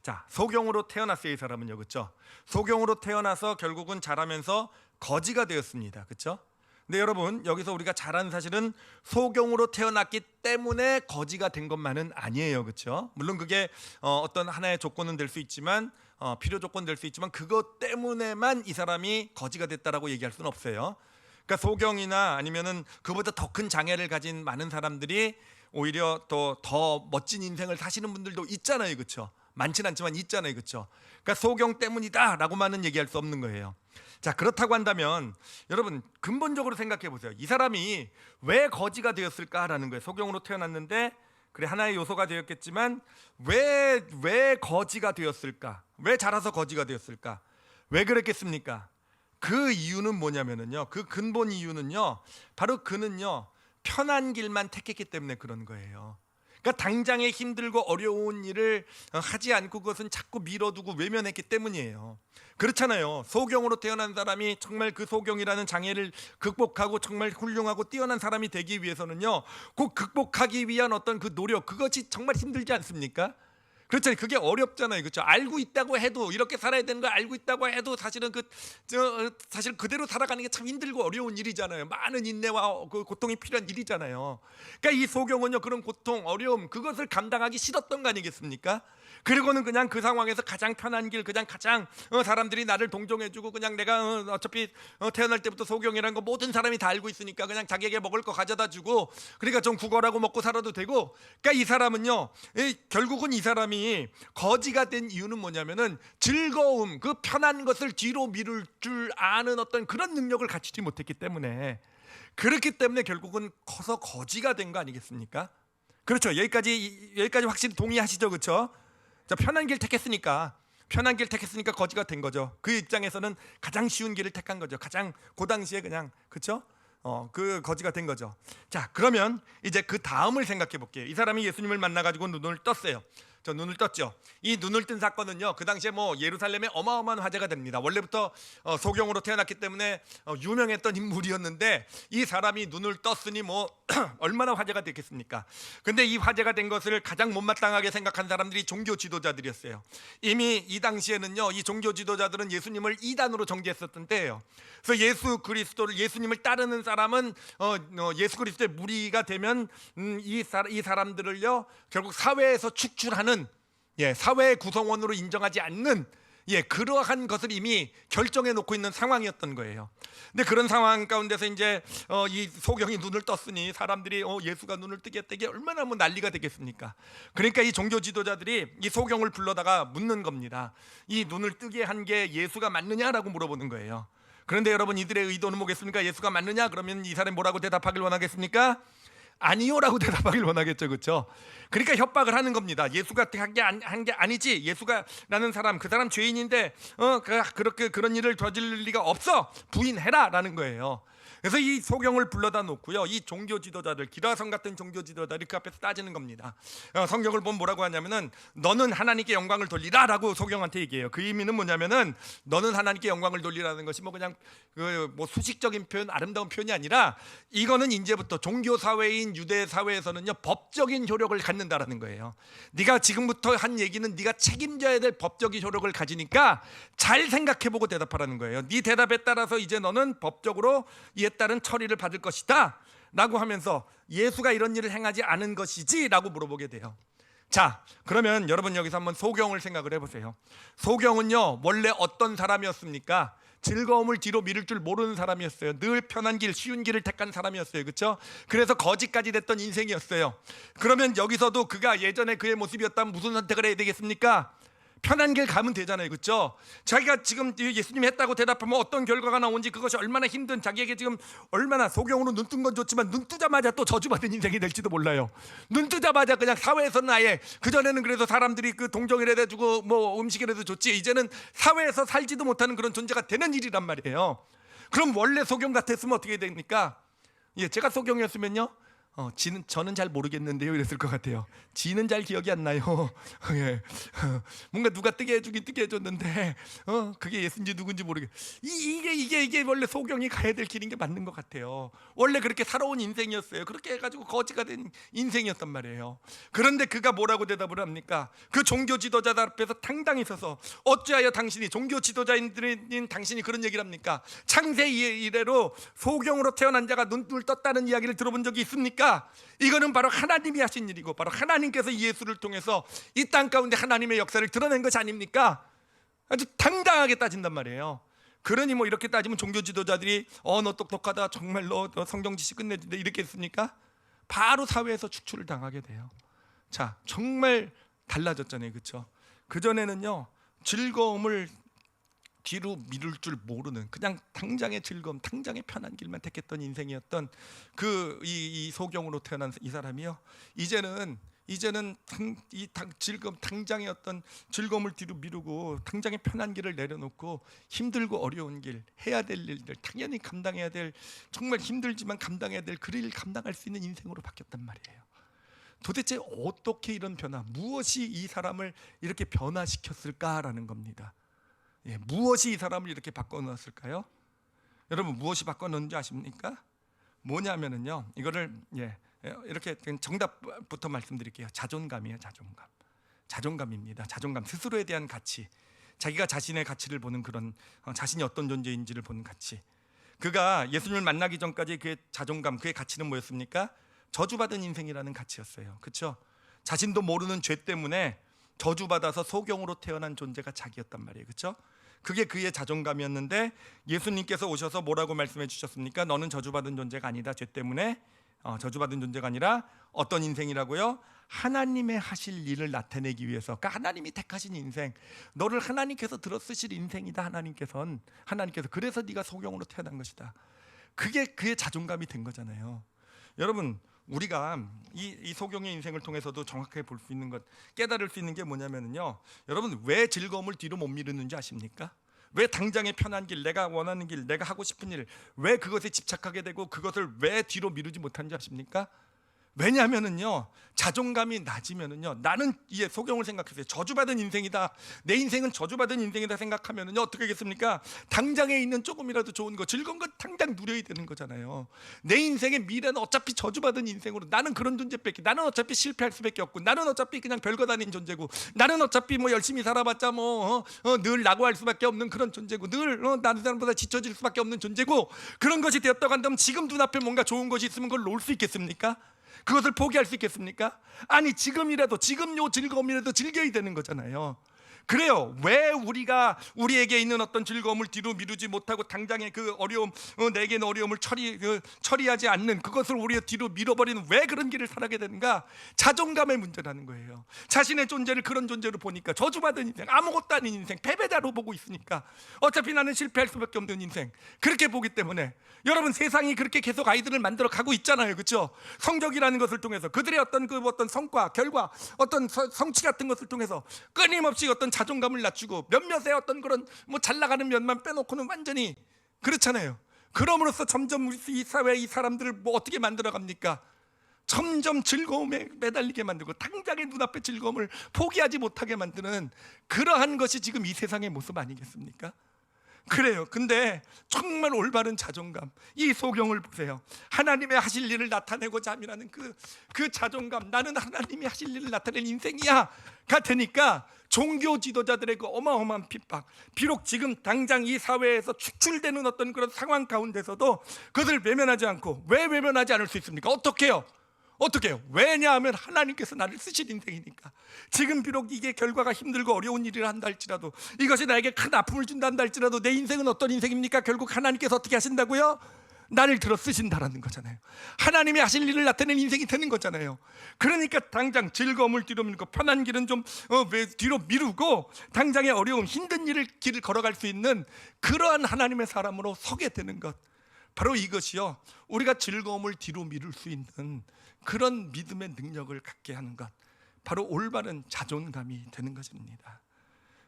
자, 소경으로 태어났어요, 이 사람은요, 그렇죠? 소경으로 태어나서 결국은 자라면서 거지가 되었습니다, 그렇죠? 근데 여러분 여기서 우리가 잘 아는 사실은 소경으로 태어났기 때문에 거지가 된 것만은 아니에요, 그렇죠? 물론 그게 어떤 하나의 조건은 될 수 있지만 필요 조건 될 수 있지만 그것 때문에만 이 사람이 거지가 됐다라고 얘기할 수는 없어요. 그러니까 소경이나 아니면은 그보다 더 큰 장애를 가진 많은 사람들이 오히려 또 더 멋진 인생을 사시는 분들도 있잖아요, 그렇죠? 많지는 않지만 있잖아요, 그렇죠? 그러니까 소경 때문이다라고만은 얘기할 수 없는 거예요. 자, 그렇다고 한다면 여러분 근본적으로 생각해 보세요. 이 사람이 왜 거지가 되었을까라는 거예요. 소경으로 태어났는데 그래 하나의 요소가 되었겠지만 왜 거지가 되었을까? 왜 자라서 거지가 되었을까? 왜 그랬겠습니까? 그 이유는 뭐냐면은요. 그 근본 이유는요. 바로 그는요. 편한 길만 택했기 때문에 그런 거예요. 그러니까 당장에 힘들고 어려운 일을 하지 않고 그것은 자꾸 미뤄두고 외면했기 때문이에요. 그렇잖아요. 소경으로 태어난 사람이 정말 그 소경이라는 장애를 극복하고 정말 훌륭하고 뛰어난 사람이 되기 위해서는요, 꼭 극복하기 위한 어떤 그 노력, 그것이 정말 힘들지 않습니까? 그렇잖아요. 그게 어렵잖아요, 그렇죠? 알고 있다고 해도 이렇게 살아야 되는 거 알고 있다고 해도 사실은 사실 그대로 살아가는 게 참 힘들고 어려운 일이잖아요. 많은 인내와 그 고통이 필요한 일이잖아요. 그러니까 이 소경은요 그런 고통, 어려움 그것을 감당하기 싫었던 거 아니겠습니까? 그리고는 그냥 그 상황에서 가장 편한 길, 그냥 가장 사람들이 나를 동정해주고 그냥 내가 어차피 태어날 때부터 소경이라는 거 모든 사람이 다 알고 있으니까 그냥 자기에게 먹을 거 가져다주고 그러니까 좀 구걸하고 먹고 살아도 되고. 그러니까 이 사람은요 결국은 이 사람이 거지가 된 이유는 뭐냐면은 즐거움, 그 편한 것을 뒤로 미룰 줄 아는 어떤 그런 능력을 갖추지 못했기 때문에, 그렇기 때문에 결국은 커서 거지가 된 거 아니겠습니까? 그렇죠. 여기까지 확실히 동의하시죠, 그렇죠? 자, 편한 길 택했으니까 거지가 된 거죠. 그 입장에서는 가장 쉬운 길을 택한 거죠. 가장 그 당시에 그냥, 그렇죠? 그 거지가 된 거죠. 자, 그러면 이제 그 다음을 생각해 볼게요. 이 사람이 예수님을 만나가지고 눈을 떴어요. 저 눈을 떴죠. 이 눈을 뜬 사건은요 그 당시에 뭐 예루살렘에 어마어마한 화제가 됩니다. 원래부터 소경으로 태어났기 때문에 유명했던 인물이었는데 이 사람이 눈을 떴으니 뭐 얼마나 화제가 됐겠습니까? 근데 이 화제가 된 것을 가장 못마땅하게 생각한 사람들이 종교 지도자들이었어요. 이미 이 당시에는요 이 종교 지도자들은 예수님을 이단으로 정죄했었던 때예요. 그래서 예수님을 따르는 사람은 예수 그리스도의 무리가 되면 이 사람들을요 결국 사회에서 축출하는, 사회의 구성원으로 인정하지 않는 그러한 것을 이미 결정해 놓고 있는 상황이었던 거예요. 근데 그런 상황 가운데서 이제 이 소경이 눈을 떴으니 사람들이 예수가 눈을 뜨게 했다, 이게 얼마나 뭐 난리가 되겠습니까? 그러니까 이 종교 지도자들이 이 소경을 불러다가 묻는 겁니다. 이 눈을 뜨게 한 게 예수가 맞느냐라고 물어보는 거예요. 그런데 여러분 이들의 의도는 뭐겠습니까? 예수가 맞느냐? 그러면 이 사람이 뭐라고 대답하길 원하겠습니까? 아니요라고 대답하길 원하겠죠, 그렇죠? 그러니까 협박을 하는 겁니다. 예수가 한 게 아니지. 예수가라는 사람, 그 사람 죄인인데 그렇게 그런 일을 저지를 리가 없어. 부인해라라는 거예요. 그래서 이 소경을 불러다 놓고요, 이 종교 지도자들, 기라성 같은 종교 지도자들이 그 앞에서 따지는 겁니다. 성경을 보면 뭐라고 하냐면은 너는 하나님께 영광을 돌리라라고 소경한테 얘기해요. 그 의미는 뭐냐면은 너는 하나님께 영광을 돌리라는 것이 뭐 그냥 뭐 수식적인 표현, 아름다운 표현이 아니라 이거는 이제부터 종교 사회인 유대 사회에서는요 법적인 효력을 갖는다라는 거예요. 네가 지금부터 한 얘기는 네가 책임져야 될 법적인 효력을 가지니까 잘 생각해보고 대답하라는 거예요. 네 대답에 따라서 이제 너는 법적으로 이에 따른 처리를 받을 것이다 라고 하면서 예수가 이런 일을 행하지 않은 것이지 라고 물어보게 돼요. 자, 그러면 여러분 여기서 한번 소경을 생각을 해보세요. 소경은요 원래 어떤 사람이었습니까? 즐거움을 뒤로 미룰 줄 모르는 사람이었어요. 늘 편한 길, 쉬운 길을 택한 사람이었어요. 그렇죠? 그래서 거지까지 됐던 인생이었어요. 그러면 여기서도 그가 예전에 그의 모습이었다면 무슨 선택을 해야 되겠습니까? 편한 길 가면 되잖아요. 그렇죠? 자기가 지금 예수님이 했다고 대답하면 어떤 결과가 나온지, 그것이 얼마나 힘든, 자기에게 지금 얼마나 소경으로 눈 뜬 건 좋지만 눈 뜨자마자 또 저주받은 인생이 될지도 몰라요. 눈 뜨자마자 그냥 사회에서는 아예, 그전에는 그래서 사람들이 그 동정이라도 해주고 뭐 음식이라도 줬지, 이제는 사회에서 살지도 못하는 그런 존재가 되는 일이란 말이에요. 그럼 원래 소경 같았으면 어떻게 됩니까? 제가 소경이었으면요, 저는 잘 모르겠는데요 이랬을 것 같아요. 지는 잘 기억이 안 나요. 예. 뭔가 누가 뜨게 해줬는데 그게 예수인지 누군지 모르겠. 이게 원래 소경이 가야 될 길인 게 맞는 것 같아요. 원래 그렇게 살아온 인생이었어요. 그렇게 해가지고 거지가 된 인생이었단 말이에요. 그런데 그가 뭐라고 대답을 합니까? 그 종교 지도자들 앞에서 당당히 서서 어찌하여 당신이, 종교 지도자인 당신이 그런 얘기를 합니까? 창세 이래로 소경으로 태어난 자가 눈을 떴다는 이야기를 들어본 적이 있습니까? 이거는 바로 하나님이 하신 일이고, 바로 하나님께서 예수를 통해서 이 땅 가운데 하나님의 역사를 드러낸 것이 아닙니까? 아주 당당하게 따진단 말이에요. 그러니 뭐 이렇게 따지면 종교 지도자들이 너 똑똑하다, 정말 너 성경 지식 끝내준다 이렇게 했습니까? 바로 사회에서 축출을 당하게 돼요. 자, 정말 달라졌잖아요. 그렇죠? 그전에는요 즐거움을 뒤로 미룰 줄 모르는, 그냥 당장의 즐거움, 당장의 편한 길만 택했던 인생이었던 이 소경으로 태어난 이 사람이요, 이제는 당장의 어떤 즐거움을 뒤로 미루고 당장의 편한 길을 내려놓고 힘들고 어려운 길, 해야 될 일들, 당연히 감당해야 될, 정말 힘들지만 감당해야 될 그 일을 감당할 수 있는 인생으로 바뀌었단 말이에요. 도대체 어떻게 이런 변화, 무엇이 이 사람을 이렇게 변화시켰을까라는 겁니다. 무엇이 이 사람을 이렇게 바꿔놓았을까요? 여러분 무엇이 바꿔놓은지 아십니까? 뭐냐면은요, 이거를 이렇게 정답부터 말씀드릴게요. 자존감이에요. 자존감입니다. 자존감, 스스로에 대한 가치, 자기가 자신의 가치를 보는 그런, 자신이 어떤 존재인지를 보는 가치. 그가 예수님을 만나기 전까지 그의 자존감, 그의 가치는 뭐였습니까? 저주받은 인생이라는 가치였어요. 그렇죠? 자신도 모르는 죄 때문에 저주받아서 소경으로 태어난 존재가 자기였단 말이에요. 그렇죠? 그게 그의 자존감이었는데 예수님께서 오셔서 뭐라고 말씀해 주셨습니까? 너는 저주받은 존재가 아니다. 죄 때문에 저주받은 존재가 아니라 어떤 인생이라고요? 하나님의 하실 일을 나타내기 위해서, 그러니까 하나님이 택하신 인생, 너를 하나님께서 들어쓰실 인생이다. 하나님께서 그래서 네가 소경으로 태어난 것이다. 그게 그의 자존감이 된 거잖아요. 여러분, 우리가 이 소경의 인생을 통해서도 정확하게 볼 수 있는 것, 깨달을 수 있는 게 뭐냐면요, 여러분 왜 즐거움을 뒤로 못 미루는지 아십니까? 왜 당장의 편한 길, 내가 원하는 길, 내가 하고 싶은 일, 왜 그것에 집착하게 되고 그것을 왜 뒤로 미루지 못하는지 아십니까? 왜냐하면은요, 자존감이 낮으면은요, 나는 소경을 생각했어요. 저주받은 인생이다, 내 인생은 저주받은 인생이다 생각하면은요, 어떻게 하겠습니까? 당장에 있는 조금이라도 좋은 거, 즐거운 거 당장 누려야 되는 거잖아요. 내 인생의 미래는 어차피 저주받은 인생으로, 나는 그런 존재밖에, 나는 어차피 실패할 수밖에 없고, 나는 어차피 그냥 별거 아닌 존재고, 나는 어차피 뭐 열심히 살아봤자 늘 낙오할 수밖에 없는 그런 존재고, 늘 다른 사람보다 지쳐질 수밖에 없는 존재고, 그런 것이 되었다고 한다면 지금 눈앞에 뭔가 좋은 것이 있으면 그걸 놓을 수 있겠습니까? 그것을 포기할 수 있겠습니까? 아니, 지금이라도, 지금 요 즐거움이라도 즐겨야 되는 거잖아요. 그래요. 왜 우리가 우리에게 있는 어떤 즐거움을 뒤로 미루지 못하고 당장의 그 어려움, 내게 있는 어려움을 처리하지 않는 그것을 우리가 뒤로 밀어버리는, 왜 그런 길을 살아가게 되는가? 자존감의 문제라는 거예요. 자신의 존재를 그런 존재로 보니까, 저주받은 인생, 아무것도 아닌 인생, 패배자로 보고 있으니까, 어차피 나는 실패할 수밖에 없는 인생, 그렇게 보기 때문에, 여러분 세상이 그렇게 계속 아이들을 만들어 가고 있잖아요. 그렇죠? 성적이라는 것을 통해서, 그들의 어떤 성과, 결과, 어떤 성취 같은 것을 통해서 끊임없이 어떤 자존감을 낮추고, 몇몇의 어떤 그런 잘 나가는 면만 빼놓고는 완전히 그렇잖아요. 그럼으로써 점점 우리 이 사회 이 사람들을 뭐 어떻게 만들어 갑니까? 점점 즐거움에 매달리게 만들고 당장의 눈앞의 즐거움을 포기하지 못하게 만드는 그러한 것이 지금 이 세상의 모습 아니겠습니까? 그래요. 근데 정말 올바른 자존감, 이 소경을 보세요. 하나님의 하실 일을 나타내고자 함이라는 그 자존감, 나는 하나님이 하실 일을 나타낼 인생이야 가 되니까 종교 지도자들의 그 어마어마한 핍박, 비록 지금 당장 이 사회에서 축출되는 어떤 그런 상황 가운데서도 그것을 외면하지 않고, 왜 외면하지 않을 수 있습니까? 어떻게요? 왜냐하면 하나님께서 나를 쓰실 인생이니까. 지금 비록 이게 결과가 힘들고 어려운 일을 한다 할지라도, 이것이 나에게 큰 아픔을 준다 한다 할지라도 내 인생은 어떤 인생입니까? 결국 하나님께서 어떻게 하신다고요? 나를 들어 쓰신다라는 거잖아요. 하나님이 하실 일을 나타내는 인생이 되는 거잖아요. 그러니까 당장 즐거움을 뒤로 밀고 편한 길은 좀 뒤로 미루고 당장의 어려움, 힘든 길을 걸어갈 수 있는 그러한 하나님의 사람으로 서게 되는 것, 바로 이것이요, 우리가 즐거움을 뒤로 미룰 수 있는 그런 믿음의 능력을 갖게 하는 것, 바로 올바른 자존감이 되는 것입니다.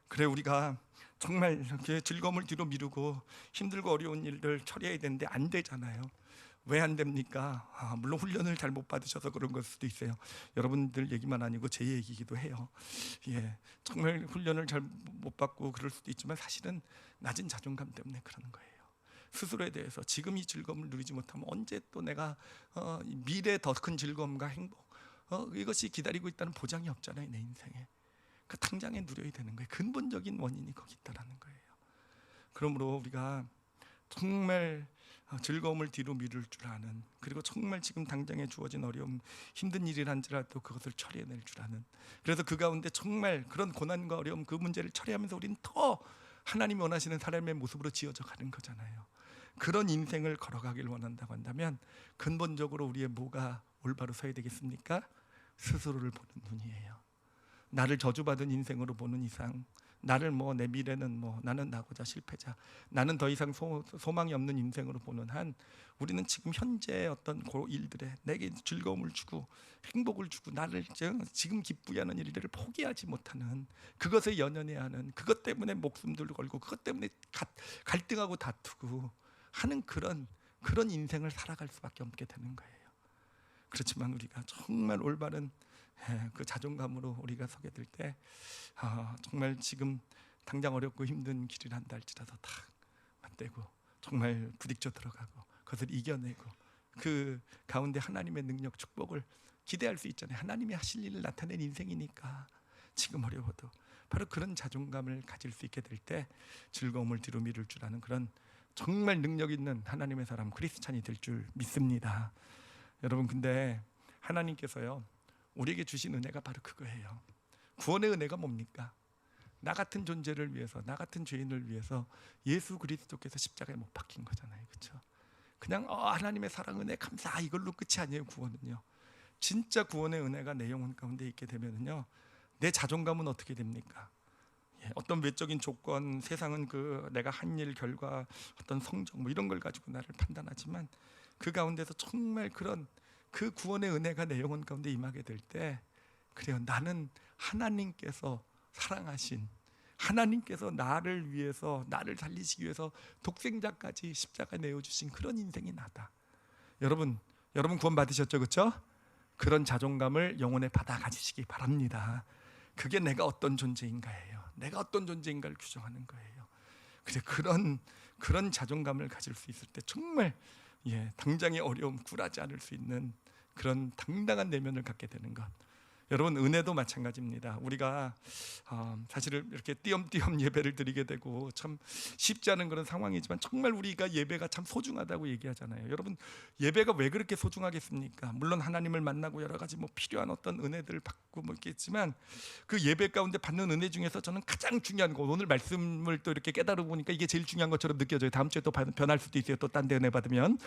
그래, 우리가 정말 이렇게 즐거움을 뒤로 미루고 힘들고 어려운 일들 처리해야 되는데 안 되잖아요. 왜 안 됩니까? 물론 훈련을 잘 못 받으셔서 그런 걸 수도 있어요. 여러분들 얘기만 아니고 제 얘기기도 해요. 정말 훈련을 잘 못 받고 그럴 수도 있지만 사실은 낮은 자존감 때문에 그러는 거예요. 스스로에 대해서 지금 이 즐거움을 누리지 못하면 언제 또 내가 미래 더 큰 즐거움과 행복, 이것이 기다리고 있다는 보장이 없잖아요, 내 인생에. 그 당장에 누려야 되는 거예요. 근본적인 원인이 거기 있다라는 거예요. 그러므로 우리가 정말 즐거움을 뒤로 미룰 줄 아는, 그리고 정말 지금 당장에 주어진 어려움, 힘든 일이란지라도 그것을 처리해낼 줄 아는, 그래서 그 가운데 정말 그런 고난과 어려움, 그 문제를 처리하면서 우리는 더 하나님이 원하시는 사람의 모습으로 지어져 가는 거잖아요. 그런 인생을 걸어가길 원한다고 한다면 근본적으로 우리의 뭐가 올바로 서야 되겠습니까? 스스로를 보는 눈이에요. 나를 저주받은 인생으로 보는 이상, 나를 내 미래는 나는 나고자 실패자, 나는 더 이상 소망이 없는 인생으로 보는 한, 우리는 지금 현재 어떤 그 일들에 내게 즐거움을 주고 행복을 주고 나를 지금 기쁘게 하는 일들을 포기하지 못하는, 그것에 연연해야 하는, 그것 때문에 목숨들을 걸고 그것 때문에 갈등하고 다투고 하는 그런 인생을 살아갈 수밖에 없게 되는 거예요. 그렇지만 우리가 정말 올바른 그 자존감으로 우리가 서게 될 때, 정말 지금 당장 어렵고 힘든 길을 한다 할지라도 다 맞대고 정말 부딪혀 들어가고 그것을 이겨내고 그 가운데 하나님의 능력, 축복을 기대할 수 있잖아요. 하나님이 하실 일을 나타낸 인생이니까 지금 어려워도 바로 그런 자존감을 가질 수 있게 될 때 즐거움을 뒤로 미룰 줄 아는 그런 정말 능력 있는 하나님의 사람, 크리스찬이 될 줄 믿습니다. 여러분, 근데 하나님께서요, 우리에게 주신 은혜가 바로 그거예요. 구원의 은혜가 뭡니까? 나 같은 존재를 위해서, 나 같은 죄인을 위해서 예수 그리스도께서 십자가에 못 박힌 거잖아요. 그렇죠? 그냥 하나님의 사랑, 은혜, 감사, 이걸로 끝이 아니에요. 구원은요, 진짜 구원의 은혜가 내 영혼 가운데 있게 되면은요, 내 자존감은 어떻게 됩니까? 어떤 외적인 조건, 세상은 내가 한 일 결과, 어떤 성적 이런 걸 가지고 나를 판단하지만 그 가운데서 정말 그런 그 구원의 은혜가 내 영혼 가운데 임하게 될 때, 그래요, 나는 하나님께서 사랑하신, 하나님께서 나를 위해서, 나를 살리시기 위해서 독생자까지 십자가에 내어주신 그런 인생이 나다. 여러분 구원 받으셨죠? 그렇죠? 그런 자존감을 영혼에 받아 가지시기 바랍니다. 그게 내가 어떤 존재인가예요. 내가 어떤 존재인가를 규정하는 거예요. 그래, 그런 자존감을 가질 수 있을 때 정말 당장의 어려움 굴하지 않을 수 있는 그런 당당한 내면을 갖게 되는 것. 여러분, 은혜도 마찬가지입니다. 우리가 사실은 이렇게 띄엄띄엄 예배를 드리게 되고 참 쉽지 않은 그런 상황이지만 정말 우리가 예배가 참 소중하다고 얘기하잖아요. 여러분, 예배가 왜 그렇게 소중하겠습니까? 물론 하나님을 만나고 여러 가지 필요한 어떤 은혜들을 받고 있겠지만 그 예배 가운데 받는 은혜 중에서 저는 가장 중요한 거, 오늘 말씀을 또 이렇게 깨달아 보니까 이게 제일 중요한 것처럼 느껴져요. 다음 주에 또 변할 수도 있어요. 또 딴 데 은혜 받으면.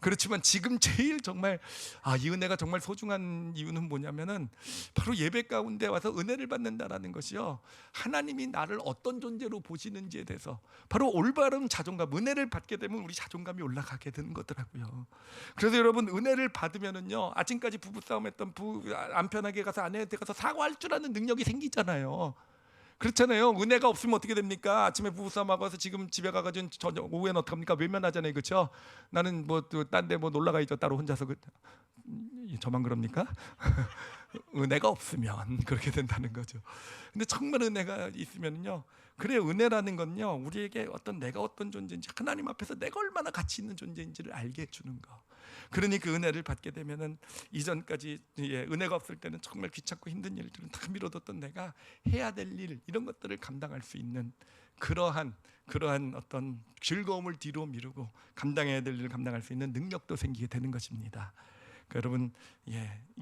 그렇지만 지금 제일 정말 이 은혜가 정말 소중한 이유는 뭐냐면은 바로 예배 가운데 와서 은혜를 받는다라는 것이요, 하나님이 나를 어떤 존재로 보시는지에 대해서 바로 올바른 자존감, 은혜를 받게 되면 우리 자존감이 올라가게 되는 거더라고요. 그래서 여러분, 은혜를 받으면은요, 아침까지 부부싸움했던 안 편하게 가서 아내한테 가서 사과할 줄 아는 능력이 생기잖아요. 그렇잖아요. 은혜가 없으면 어떻게 됩니까? 아침에 부부싸움하고 와서 지금 집에 가가지고 저녁 오후에는 어떡합니까? 외면하잖아요, 그렇죠? 나는 뭐 딴 데 뭐 놀러 가야죠, 따로 혼자서. 저만 그럽니까? 은혜가 없으면 그렇게 된다는 거죠. 근데 정말 은혜가 있으면요, 그래요. 은혜라는 건요, 우리에게 내가 어떤 존재인지, 하나님 앞에서 내가 얼마나 가치 있는 존재인지를 알게 해주는 거. 그러니 그 은혜를 받게 되면은, 이전까지 은혜가 없을 때는 정말 귀찮고 힘든 일들은 다 미뤄뒀던 내가 해야 될 일, 이런 것들을 감당할 수 있는 그러한 어떤 즐거움을 뒤로 미루고 감당해야 될 일을 감당할 수 있는 능력도 생기게 되는 것입니다. 여러분,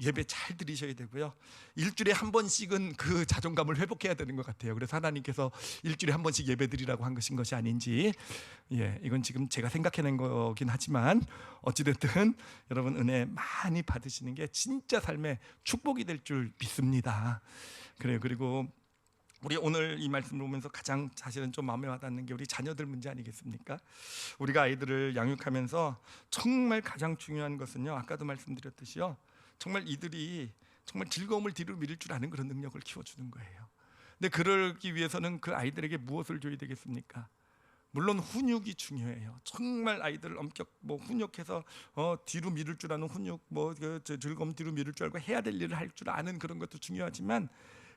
예배 잘 드리셔야 되고요. 일주일에 한 번씩은 그 자존감을 회복해야 되는 것 같아요. 그래서 하나님께서 일주일에 한 번씩 예배 드리라고 한 것인 것이 아닌지, 이건 지금 제가 생각해낸 거긴 하지만 어찌됐든 여러분, 은혜 많이 받으시는 게 진짜 삶의 축복이 될 줄 믿습니다. 그래요. 그리고 우리 오늘 이 말씀을 보면서 가장 사실은 좀 마음에 와닿는 게 우리 자녀들 문제 아니겠습니까? 우리가 아이들을 양육하면서 정말 가장 중요한 것은요, 아까도 말씀드렸듯이요, 정말 이들이 정말 즐거움을 뒤로 미룰 줄 아는 그런 능력을 키워주는 거예요. 근데 그러기 위해서는 그 아이들에게 무엇을 줘야 되겠습니까? 물론 훈육이 중요해요. 정말 아이들을 훈육해서 뒤로 미룰 줄 아는 훈육, 즐거움 뒤로 미룰 줄 알고 해야 될 일을 할 줄 아는 그런 것도 중요하지만,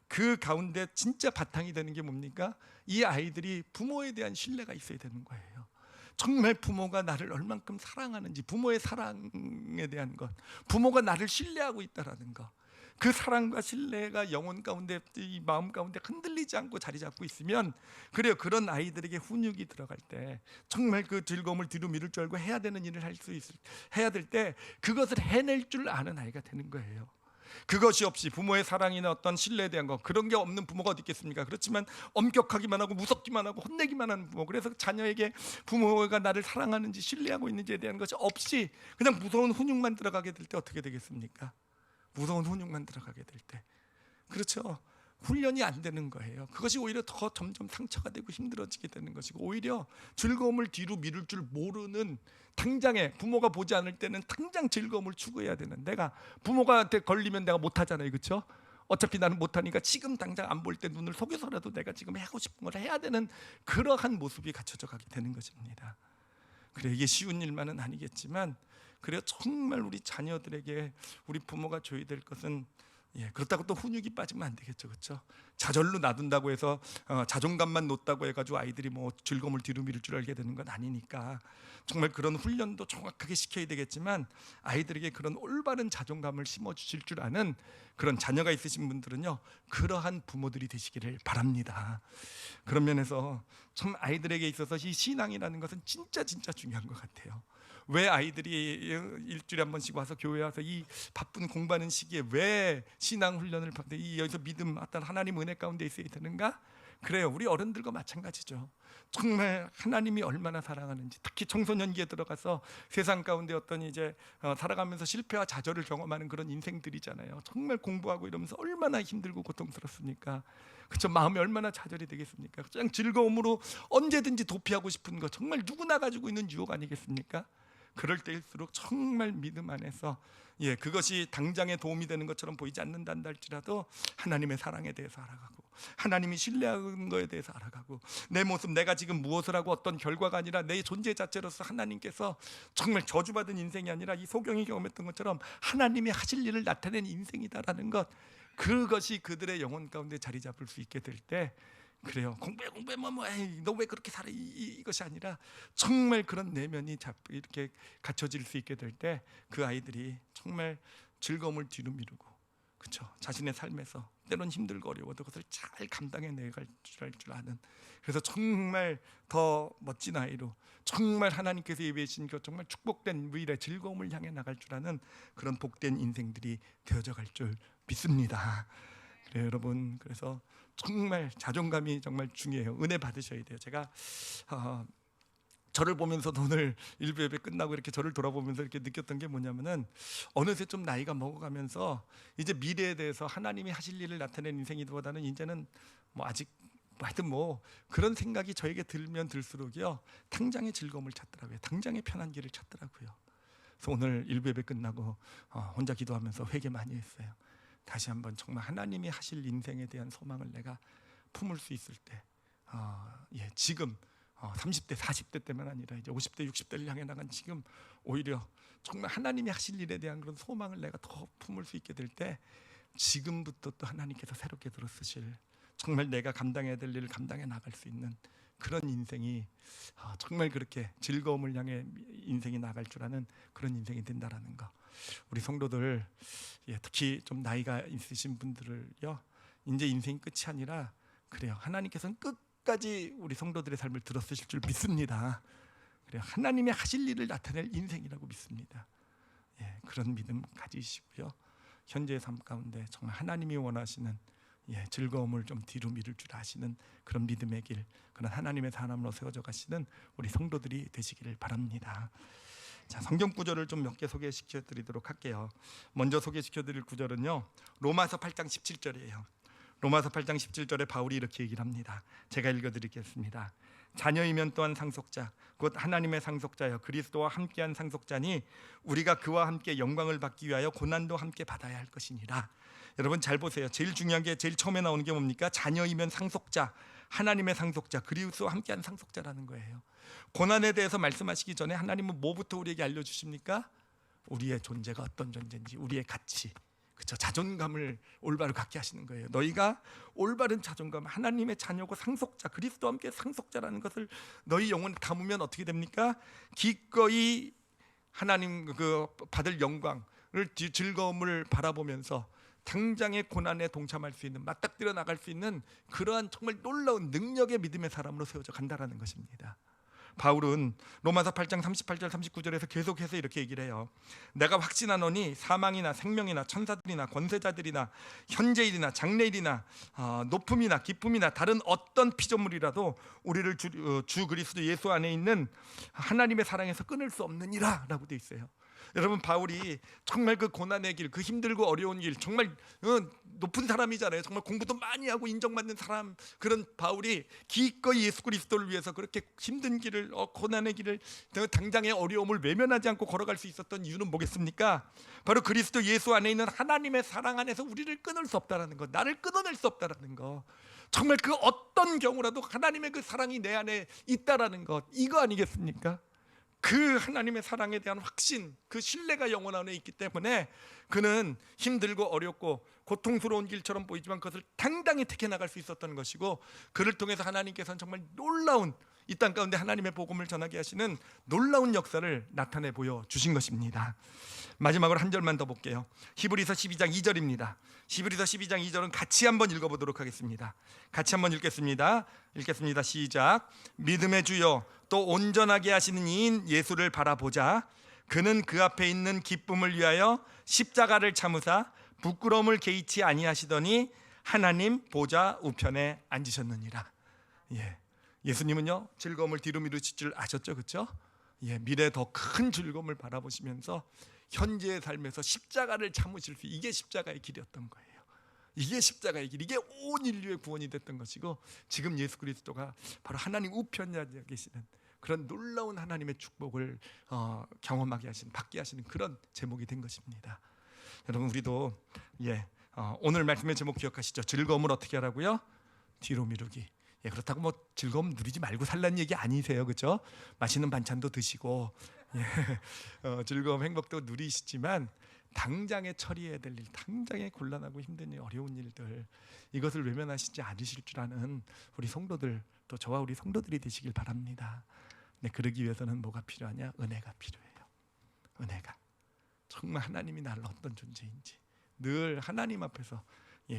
그 가운데 진짜 바탕이 되는 게 뭡니까? 이 아이들이 부모에 대한 신뢰가 있어야 되는 거예요. 정말 부모가 나를 얼만큼 사랑하는지, 부모의 사랑에 대한 것, 부모가 나를 신뢰하고 있다라는 것, 그 사랑과 신뢰가 영혼 가운데, 이 마음 가운데 흔들리지 않고 자리 잡고 있으면, 그래요, 그런 아이들에게 훈육이 들어갈 때 정말 그 즐거움을 뒤로 미룰 줄 알고 해야 되는 일을 해야 될 때 그것을 해낼 줄 아는 아이가 되는 거예요. 그것이 없이 부모의 사랑이나 어떤 신뢰에 대한 것, 그런 게 없는 부모가 어디 있겠습니까? 그렇지만 엄격하기만 하고 무섭기만 하고 혼내기만 하는 부모, 그래서 자녀에게 부모가 나를 사랑하는지 신뢰하고 있는지에 대한 것이 없이 그냥 무서운 훈육만 들어가게 될 때 어떻게 되겠습니까? 무서운 훈육만 들어가게 될 때, 그렇죠, 훈련이 안 되는 거예요. 그것이 오히려 더 점점 상처가 되고 힘들어지게 되는 것이고, 오히려 즐거움을 뒤로 미룰 줄 모르는, 당장에 부모가 보지 않을 때는 당장 즐거움을 추구해야 되는, 내가 부모가한테 걸리면 내가 못하잖아요, 그렇죠? 어차피 나는 못하니까 지금 당장 안 볼 때 눈을 속여서라도 내가 지금 하고 싶은 걸 해야 되는 그러한 모습이 갖춰져 가게 되는 것입니다. 그래, 이게 쉬운 일만은 아니겠지만, 그래요, 정말 우리 자녀들에게 우리 부모가 줘야 될 것은, 그렇다고 또 훈육이 빠지면 안 되겠죠, 그렇죠? 자절로 놔둔다고 해서 자존감만 놓다고 해가지고 아이들이 뭐 즐거움을 뒤로 미룰 줄 알게 되는 건 아니니까, 정말 그런 훈련도 정확하게 시켜야 되겠지만, 아이들에게 그런 올바른 자존감을 심어주실 줄 아는 그런 자녀가 있으신 분들은요, 그러한 부모들이 되시기를 바랍니다. 그런 면에서 참 아이들에게 있어서 이 신앙이라는 것은 진짜 중요한 것 같아요. 왜 아이들이 일주일에 한 번씩 와서 교회 와서 이 바쁜 공부하는 시기에 왜 신앙 훈련을 받는데, 여기서 믿음, 어떤 하나님 은혜 가운데 있어야 되는가? 그래요, 우리 어른들과 마찬가지죠. 정말 하나님이 얼마나 사랑하는지, 특히 청소년기에 들어가서 세상 가운데 어떤 살아가면서 실패와 좌절을 경험하는 그런 인생들이잖아요. 정말 공부하고 이러면서 얼마나 힘들고 고통스럽습니까? 그렇죠? 마음이 얼마나 좌절이 되겠습니까? 그냥 즐거움으로 언제든지 도피하고 싶은 거, 정말 누구나 가지고 있는 유혹 아니겠습니까? 그럴 때일수록 정말 믿음 안에서, 그것이 당장에 도움이 되는 것처럼 보이지 않는단다 할지라도 하나님의 사랑에 대해서 알아가고, 하나님이 신뢰하는 것에 대해서 알아가고, 내 모습, 내가 지금 무엇을 하고 어떤 결과가 아니라 내 존재 자체로서 하나님께서 정말 저주받은 인생이 아니라 이 소경이 경험했던 것처럼 하나님이 하실 일을 나타낸 인생이다라는 것, 그것이 그들의 영혼 가운데 자리 잡을 수 있게 될 때, 그래요, 공부해 너 왜 그렇게 살아, 이것이 아니라 정말 그런 내면이 이렇게 갖춰질 수 있게 될 때, 그 아이들이 정말 즐거움을 뒤로 미루고, 그렇죠, 자신의 삶에서 때론 힘들고 어려워도 그것을 잘 감당해 내갈 줄 아는, 그래서 정말 더 멋진 아이로, 정말 하나님께서 예비하신 그 정말 축복된 위일의 즐거움을 향해 나갈 줄 아는 그런 복된 인생들이 되어져 갈 줄 믿습니다. 그래요, 여러분, 그래서 정말 자존감이 정말 중요해요. 은혜 받으셔야 돼요. 제가 저를 보면서도 오늘 일부 예배 끝나고 이렇게 저를 돌아보면서 이렇게 느꼈던 게 뭐냐면은, 어느새 좀 나이가 먹어가면서 이제 미래에 대해서 하나님이 하실 일을 나타낸 인생이보다는 이제는 아직 하여튼 그런 생각이 저에게 들면 들수록요, 당장의 즐거움을 찾더라고요. 당장의 편한 길을 찾더라고요. 그래서 오늘 일부 예배 끝나고 혼자 기도하면서 회개 많이 했어요. 다시 한번 정말 하나님이 하실 인생에 대한 소망을 내가 품을 수 있을 때, 지금 30대, 40대 때만 아니라 이제 50대, 60대를 향해 나간 지금 오히려 정말 하나님이 하실 일에 대한 그런 소망을 내가 더 품을 수 있게 될 때, 지금부터 또 하나님께서 새롭게 들어 쓰실, 정말 내가 감당해야 될 일을 감당해 나갈 수 있는 그런 인생이, 정말 그렇게 즐거움을 향해 인생이 나갈 줄 아는 그런 인생이 된다라는 거. 우리 성도들, 특히 좀 나이가 있으신 분들을요, 이제 인생이 끝이 아니라 그래요, 하나님께서는 끝까지 우리 성도들의 삶을 들어 쓰실 줄 믿습니다. 그래요, 하나님이 하실 일을 나타낼 인생이라고 믿습니다. 그런 믿음 가지시고요, 현재의 삶 가운데 정말 하나님이 원하시는 즐거움을 좀 뒤로 미룰 줄 아시는 그런 믿음의 길, 그런 하나님의 사람으로 세워져 가시는 우리 성도들이 되시기를 바랍니다. 자, 성경 구절을 좀 몇 개 소개시켜 드리도록 할게요. 먼저 소개시켜 드릴 구절은요, 로마서 8장 17절이에요. 로마서 8장 17절에 바울이 이렇게 얘기를 합니다. 제가 읽어드리겠습니다. 자녀이면 또한 상속자, 곧 하나님의 상속자여 그리스도와 함께한 상속자니 우리가 그와 함께 영광을 받기 위하여 고난도 함께 받아야 할 것이니라. 여러분 잘 보세요. 제일 중요한 게, 제일 처음에 나오는 게 뭡니까? 자녀이면 상속자, 하나님의 상속자, 그리스도와 함께한 상속자라는 거예요. 고난에 대해서 말씀하시기 전에 하나님은 뭐부터 우리에게 알려주십니까? 우리의 존재가 어떤 존재인지, 우리의 가치, 그렇죠? 자존감을 올바로 갖게 하시는 거예요. 너희가 올바른 자존감, 하나님의 자녀고 상속자, 그리스도와 함께 상속자라는 것을 너희 영혼에 담으면 어떻게 됩니까? 기꺼이 하나님 그 받을 영광을, 즐거움을 바라보면서 당장의 고난에 동참할 수 있는, 맞닥뜨려 나갈 수 있는 그러한 정말 놀라운 능력의 믿음의 사람으로 세워져 간다라는 것입니다. 바울은 로마서 8장 38절 39절에서 계속해서 이렇게 얘기를 해요. 내가 확신하노니 사망이나 생명이나 천사들이나 권세자들이나 현재일이나 장래일이나 높음이나 기쁨이나 다른 어떤 피조물이라도 우리를 주 그리스도 예수 안에 있는 하나님의 사랑에서 끊을 수 없느니라 라고 되어 있어요. 여러분, 바울이 정말 그 고난의 길, 그 힘들고 어려운 길, 정말 높은 사람이잖아요. 정말 공부도 많이 하고 인정받는 사람, 그런 바울이 기꺼이 예수 그리스도를 위해서 그렇게 힘든 길을, 고난의 길을, 당장의 어려움을 외면하지 않고 걸어갈 수 있었던 이유는 뭐겠습니까? 바로 그리스도 예수 안에 있는 하나님의 사랑 안에서 우리를 끊을 수 없다라는 것, 나를 끊어낼 수 없다라는 것, 정말 그 어떤 경우라도 하나님의 그 사랑이 내 안에 있다라는 것, 이거 아니겠습니까? 그 하나님의 사랑에 대한 확신, 그 신뢰가 영혼 안에 있기 때문에 그는 힘들고 어렵고 고통스러운 길처럼 보이지만 그것을 당당히 택해 나갈 수 있었던 것이고, 그를 통해서 하나님께서는 정말 놀라운, 이 땅 가운데 하나님의 복음을 전하게 하시는 놀라운 역사를 나타내 보여주신 것입니다. 마지막으로 한 절만 더 볼게요. 히브리서 12장 2절입니다. 히브리서 12장 2절은 같이 한번 읽어보도록 하겠습니다. 같이 한번 읽겠습니다. 시작. 믿음의 주여 또 온전하게 하시는 이인 예수를 바라보자. 그는 그 앞에 있는 기쁨을 위하여 십자가를 참으사 부끄러움을 개의치 아니하시더니 하나님 보좌 우편에 앉으셨느니라. 예수님은요, 즐거움을 뒤로 미루실 줄 아셨죠, 그렇죠? 미래 더 큰 즐거움을 바라보시면서 현재의 삶에서 십자가를 참으실 수, 이게 십자가의 길이었던 거예요. 이게 십자가의 길, 이게 온 인류의 구원이 됐던 것이고, 지금 예수 그리스도가 바로 하나님 우편에 앉아 계시는 그런 놀라운 하나님의 축복을 경험하게 하시는, 받게 하시는 그런 제목이 된 것입니다. 여러분, 우리도 오늘 말씀의 제목 기억하시죠? 즐거움을 어떻게 하라고요? 뒤로 미루기. 그렇다고 뭐 즐거움 누리지 말고 살라는 얘기 아니세요, 그렇죠? 맛있는 반찬도 드시고 즐거움, 행복도 누리시지만 당장에 처리해야 될 일, 당장에 곤란하고 힘든 일, 어려운 일들, 이것을 외면하시지 않으실 줄 아는 우리 성도들, 또 저와 우리 성도들이 되시길 바랍니다. 그러기 위해서는 뭐가 필요하냐? 은혜가 필요해요. 은혜가. 정말 하나님이 나를 어떤 존재인지 늘 하나님 앞에서,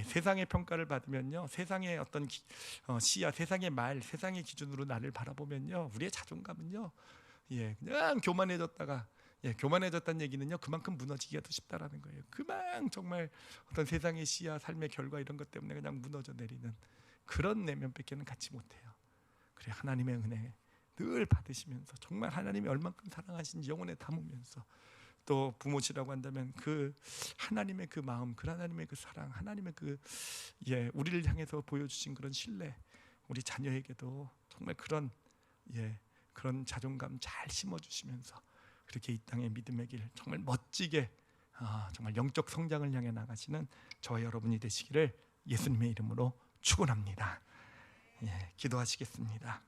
세상의 평가를 받으면요, 세상의 어떤 시야, 세상의 말, 세상의 기준으로 나를 바라보면요, 우리의 자존감은요, 그냥 교만해졌다가, 교만해졌다는 얘기는요, 그만큼 무너지기가 더 쉽다라는 거예요. 그만 정말 어떤 세상의 시야, 삶의 결과 이런 것 때문에 그냥 무너져 내리는 그런 내면밖에는 갖지 못해요. 그래, 하나님의 은혜 늘 받으시면서 정말 하나님이 얼만큼 사랑하신지 영혼에 담으면서, 또 부모시라고 한다면 그 하나님의 그 마음, 그 하나님의 그 사랑, 하나님의 그 우리를 향해서 보여주신 그런 신뢰, 우리 자녀에게도 정말 그런 그런 자존감 잘 심어주시면서 그렇게 이 땅의 믿음의 길 정말 멋지게 정말 영적 성장을 향해 나가시는 저와 여러분이 되시기를 예수님의 이름으로 축원합니다. 기도하시겠습니다.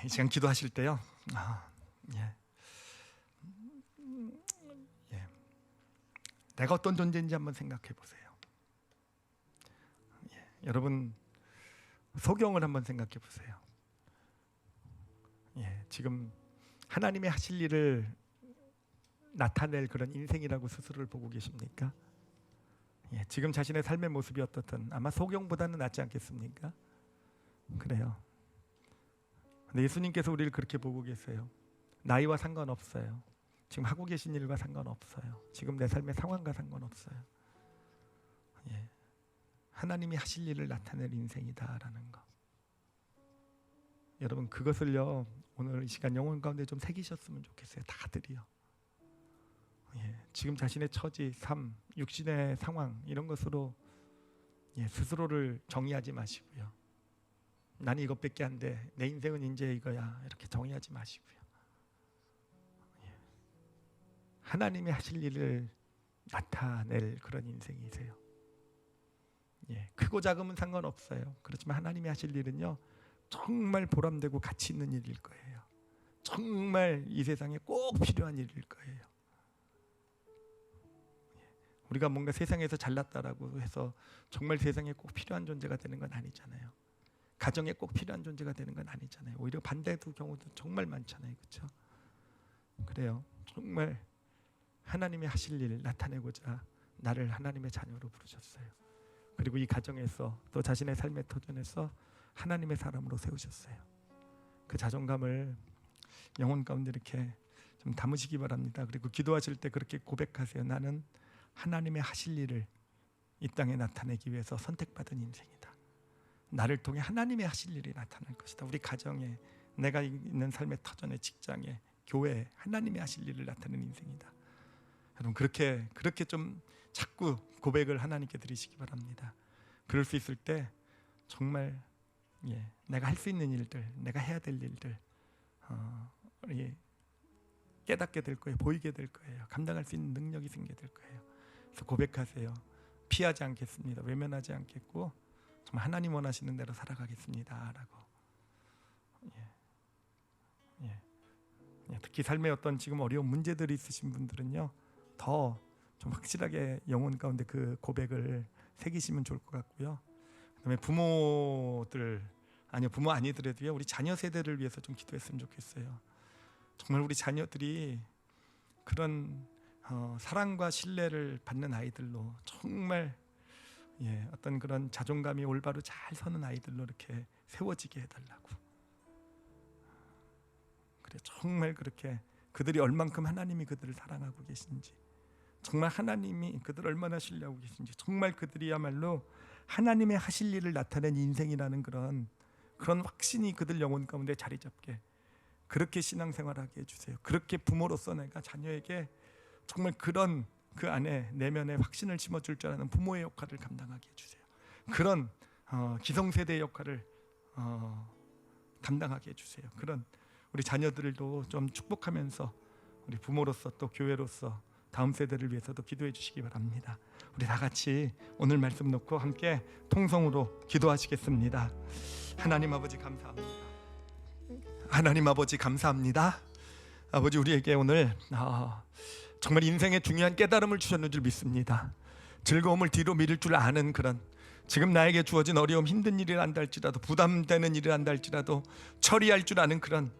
이 시간 기도하실 때요. 내가 어떤 존재인지 한번 생각해 보세요. 여러분 소경을 한번 생각해 보세요. 지금 하나님의 하실 일을 나타낼 그런 인생이라고 스스로를 보고 계십니까? 지금 자신의 삶의 모습이 어떻든 아마 소경보다는 낫지 않겠습니까? 그래요. 근데 예수님께서 우리를 그렇게 보고 계세요. 나이와 상관없어요. 지금 하고 계신 일과 상관없어요. 지금 내 삶의 상황과 상관없어요. 하나님이 하실 일을 나타낼 인생이다라는 것. 여러분 그것을요 오늘 이 시간 영혼 가운데 좀 새기셨으면 좋겠어요. 다들이요. 지금 자신의 처지, 삶, 육신의 상황 이런 것으로 스스로를 정의하지 마시고요. 나는 이것밖에 안 돼. 내 인생은 이제 이거야. 이렇게 정의하지 마시고요. 하나님이 하실 일을 나타낼 그런 인생이세요. 크고 작으면 상관없어요. 그렇지만 하나님이 하실 일은요 정말 보람되고 가치 있는 일일 거예요. 정말 이 세상에 꼭 필요한 일일 거예요. 우리가 뭔가 세상에서 잘났다라고 해서 정말 세상에 꼭 필요한 존재가 되는 건 아니잖아요. 가정에 꼭 필요한 존재가 되는 건 아니잖아요. 오히려 반대도 경우도 정말 많잖아요. 그렇죠? 그래요. 정말 하나님이 하실 일 나타내고자 나를 하나님의 자녀로 부르셨어요. 그리고 이 가정에서 또 자신의 삶의 터전에서 하나님의 사람으로 세우셨어요. 그 자존감을 영혼 가운데 이렇게 좀 담으시기 바랍니다. 그리고 기도하실 때 그렇게 고백하세요. 나는 하나님의 하실 일을 이 땅에 나타내기 위해서 선택받은 인생이다. 나를 통해 하나님의 하실 일이 나타날 것이다. 우리 가정에, 내가 있는 삶의 터전에, 직장에, 교회에 하나님의 하실 일을 나타내는 인생이다. 여러분 그렇게 좀 자꾸 고백을 하나님께 드리시기 바랍니다. 그럴 수 있을 때 정말 내가 할 수 있는 일들, 내가 해야 될 일들 깨닫게 될 거예요. 보이게 될 거예요. 감당할 수 있는 능력이 생기게 될 거예요. 그래서 고백하세요. 피하지 않겠습니다. 외면하지 않겠고 정말 하나님 원하시는 대로 살아가겠습니다 라고. 특히 삶에 어떤 지금 어려운 문제들이 있으신 분들은요 더 좀 확실하게 영혼 가운데 그 고백을 새기시면 좋을 것 같고요. 그다음에 부모들, 아니요 부모 아니더라도요 우리 자녀 세대를 위해서 좀 기도했으면 좋겠어요. 정말 우리 자녀들이 그런 사랑과 신뢰를 받는 아이들로 정말 어떤 그런 자존감이 올바로 잘 서는 아이들로 이렇게 세워지게 해달라고. 그래 정말 그렇게 그들이 얼만큼 하나님이 그들을 사랑하고 계신지, 정말 하나님이 그들을 얼마나 신뢰하고 계신지, 정말 그들이야말로 하나님의 하실 일을 나타낸 인생이라는 그런 확신이 그들 영혼 가운데 자리 잡게, 그렇게 신앙생활하게 해주세요. 그렇게 부모로서 내가 자녀에게 정말 그런 그 안에 내면에 확신을 심어줄 줄 아는 부모의 역할을 감당하게 해주세요. 그런 기성세대의 역할을 감당하게 해주세요. 그런 우리 자녀들도 좀 축복하면서 우리 부모로서 또 교회로서 다음 세대를 위해서도 기도해 주시기 바랍니다. 우리 다 같이 오늘 말씀 놓고 함께 통성으로 기도하시겠습니다. 하나님 아버지 감사합니다. 하나님 아버지 감사합니다. 아버지 우리에게 오늘 정말 인생의 중요한 깨달음을 주셨는 줄 믿습니다. 즐거움을 뒤로 미룰 줄 아는 그런, 지금 나에게 주어진 어려움, 힘든 일이 한다 할지라도, 부담되는 일이 한다 할지라도 처리할 줄 아는 그런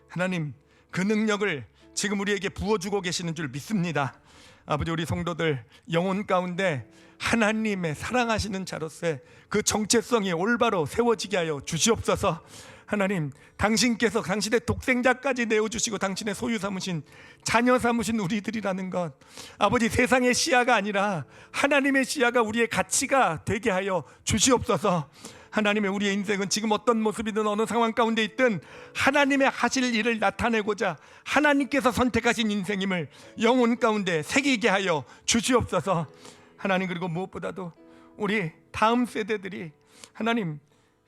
하나님 그 능력을 지금 우리에게 부어주고 계시는 줄 믿습니다. 아버지 우리 성도들 영혼 가운데 하나님의 사랑하시는 자로서의 그 정체성이 올바로 세워지게 하여 주시옵소서. 하나님 당신께서 당신의 독생자까지 내어주시고 당신의 소유 삼으신 자녀 삼으신 우리들이라는 것, 아버지 세상의 시야가 아니라 하나님의 시야가 우리의 가치가 되게 하여 주시옵소서. 하나님의 우리의 인생은 지금 어떤 모습이든 어느 상황 가운데 있든 하나님의 하실 일을 나타내고자 하나님께서 선택하신 인생임을 영혼 가운데 새기게 하여 주시옵소서. 하나님 그리고 무엇보다도 우리 다음 세대들이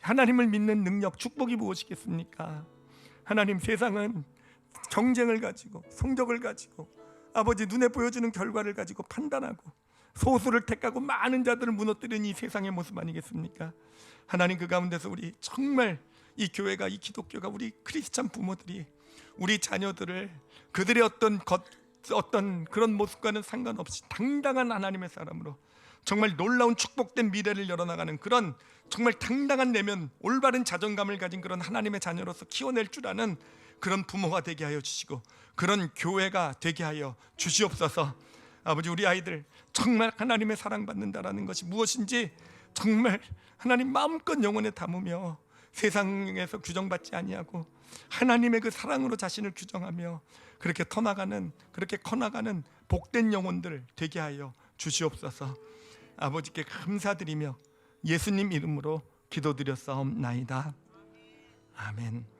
하나님을 믿는 능력, 축복이 무엇이겠습니까? 하나님 세상은 경쟁을 가지고 성적을 가지고 아버지 눈에 보여주는 결과를 가지고 판단하고 소수를 택하고 많은 자들을 무너뜨리는 이 세상의 모습 아니겠습니까? 하나님, 그 가운데서 우리 정말 이 교회가, 이 기독교가, 우리 크리스찬 부모들이 우리 자녀들을 그들의 어떤 그런 모습과는 상관없이 당당한 하나님의 사람으로 정말 놀라운 축복된 미래를 열어나가는 그런 정말 당당한 내면, 올바른 자존감을 가진 그런 하나님의 자녀로서 키워낼 줄 아는 그런 부모가 되게 하여 주시고, 그런 교회가 되게 하여 주시옵소서. 아버지, 우리 아이들 정말 하나님의 사랑받는다라는 것이 무엇인지 정말 하나님 마음껏 영혼에 담으며 세상에서 규정받지 아니하고 하나님의 그 사랑으로 자신을 규정하며 그렇게 그렇게 커나가는 복된 영혼들 되게 하여 주시옵소서. 아버지께 감사드리며 예수님 이름으로 기도드렸사옵나이다. 아멘.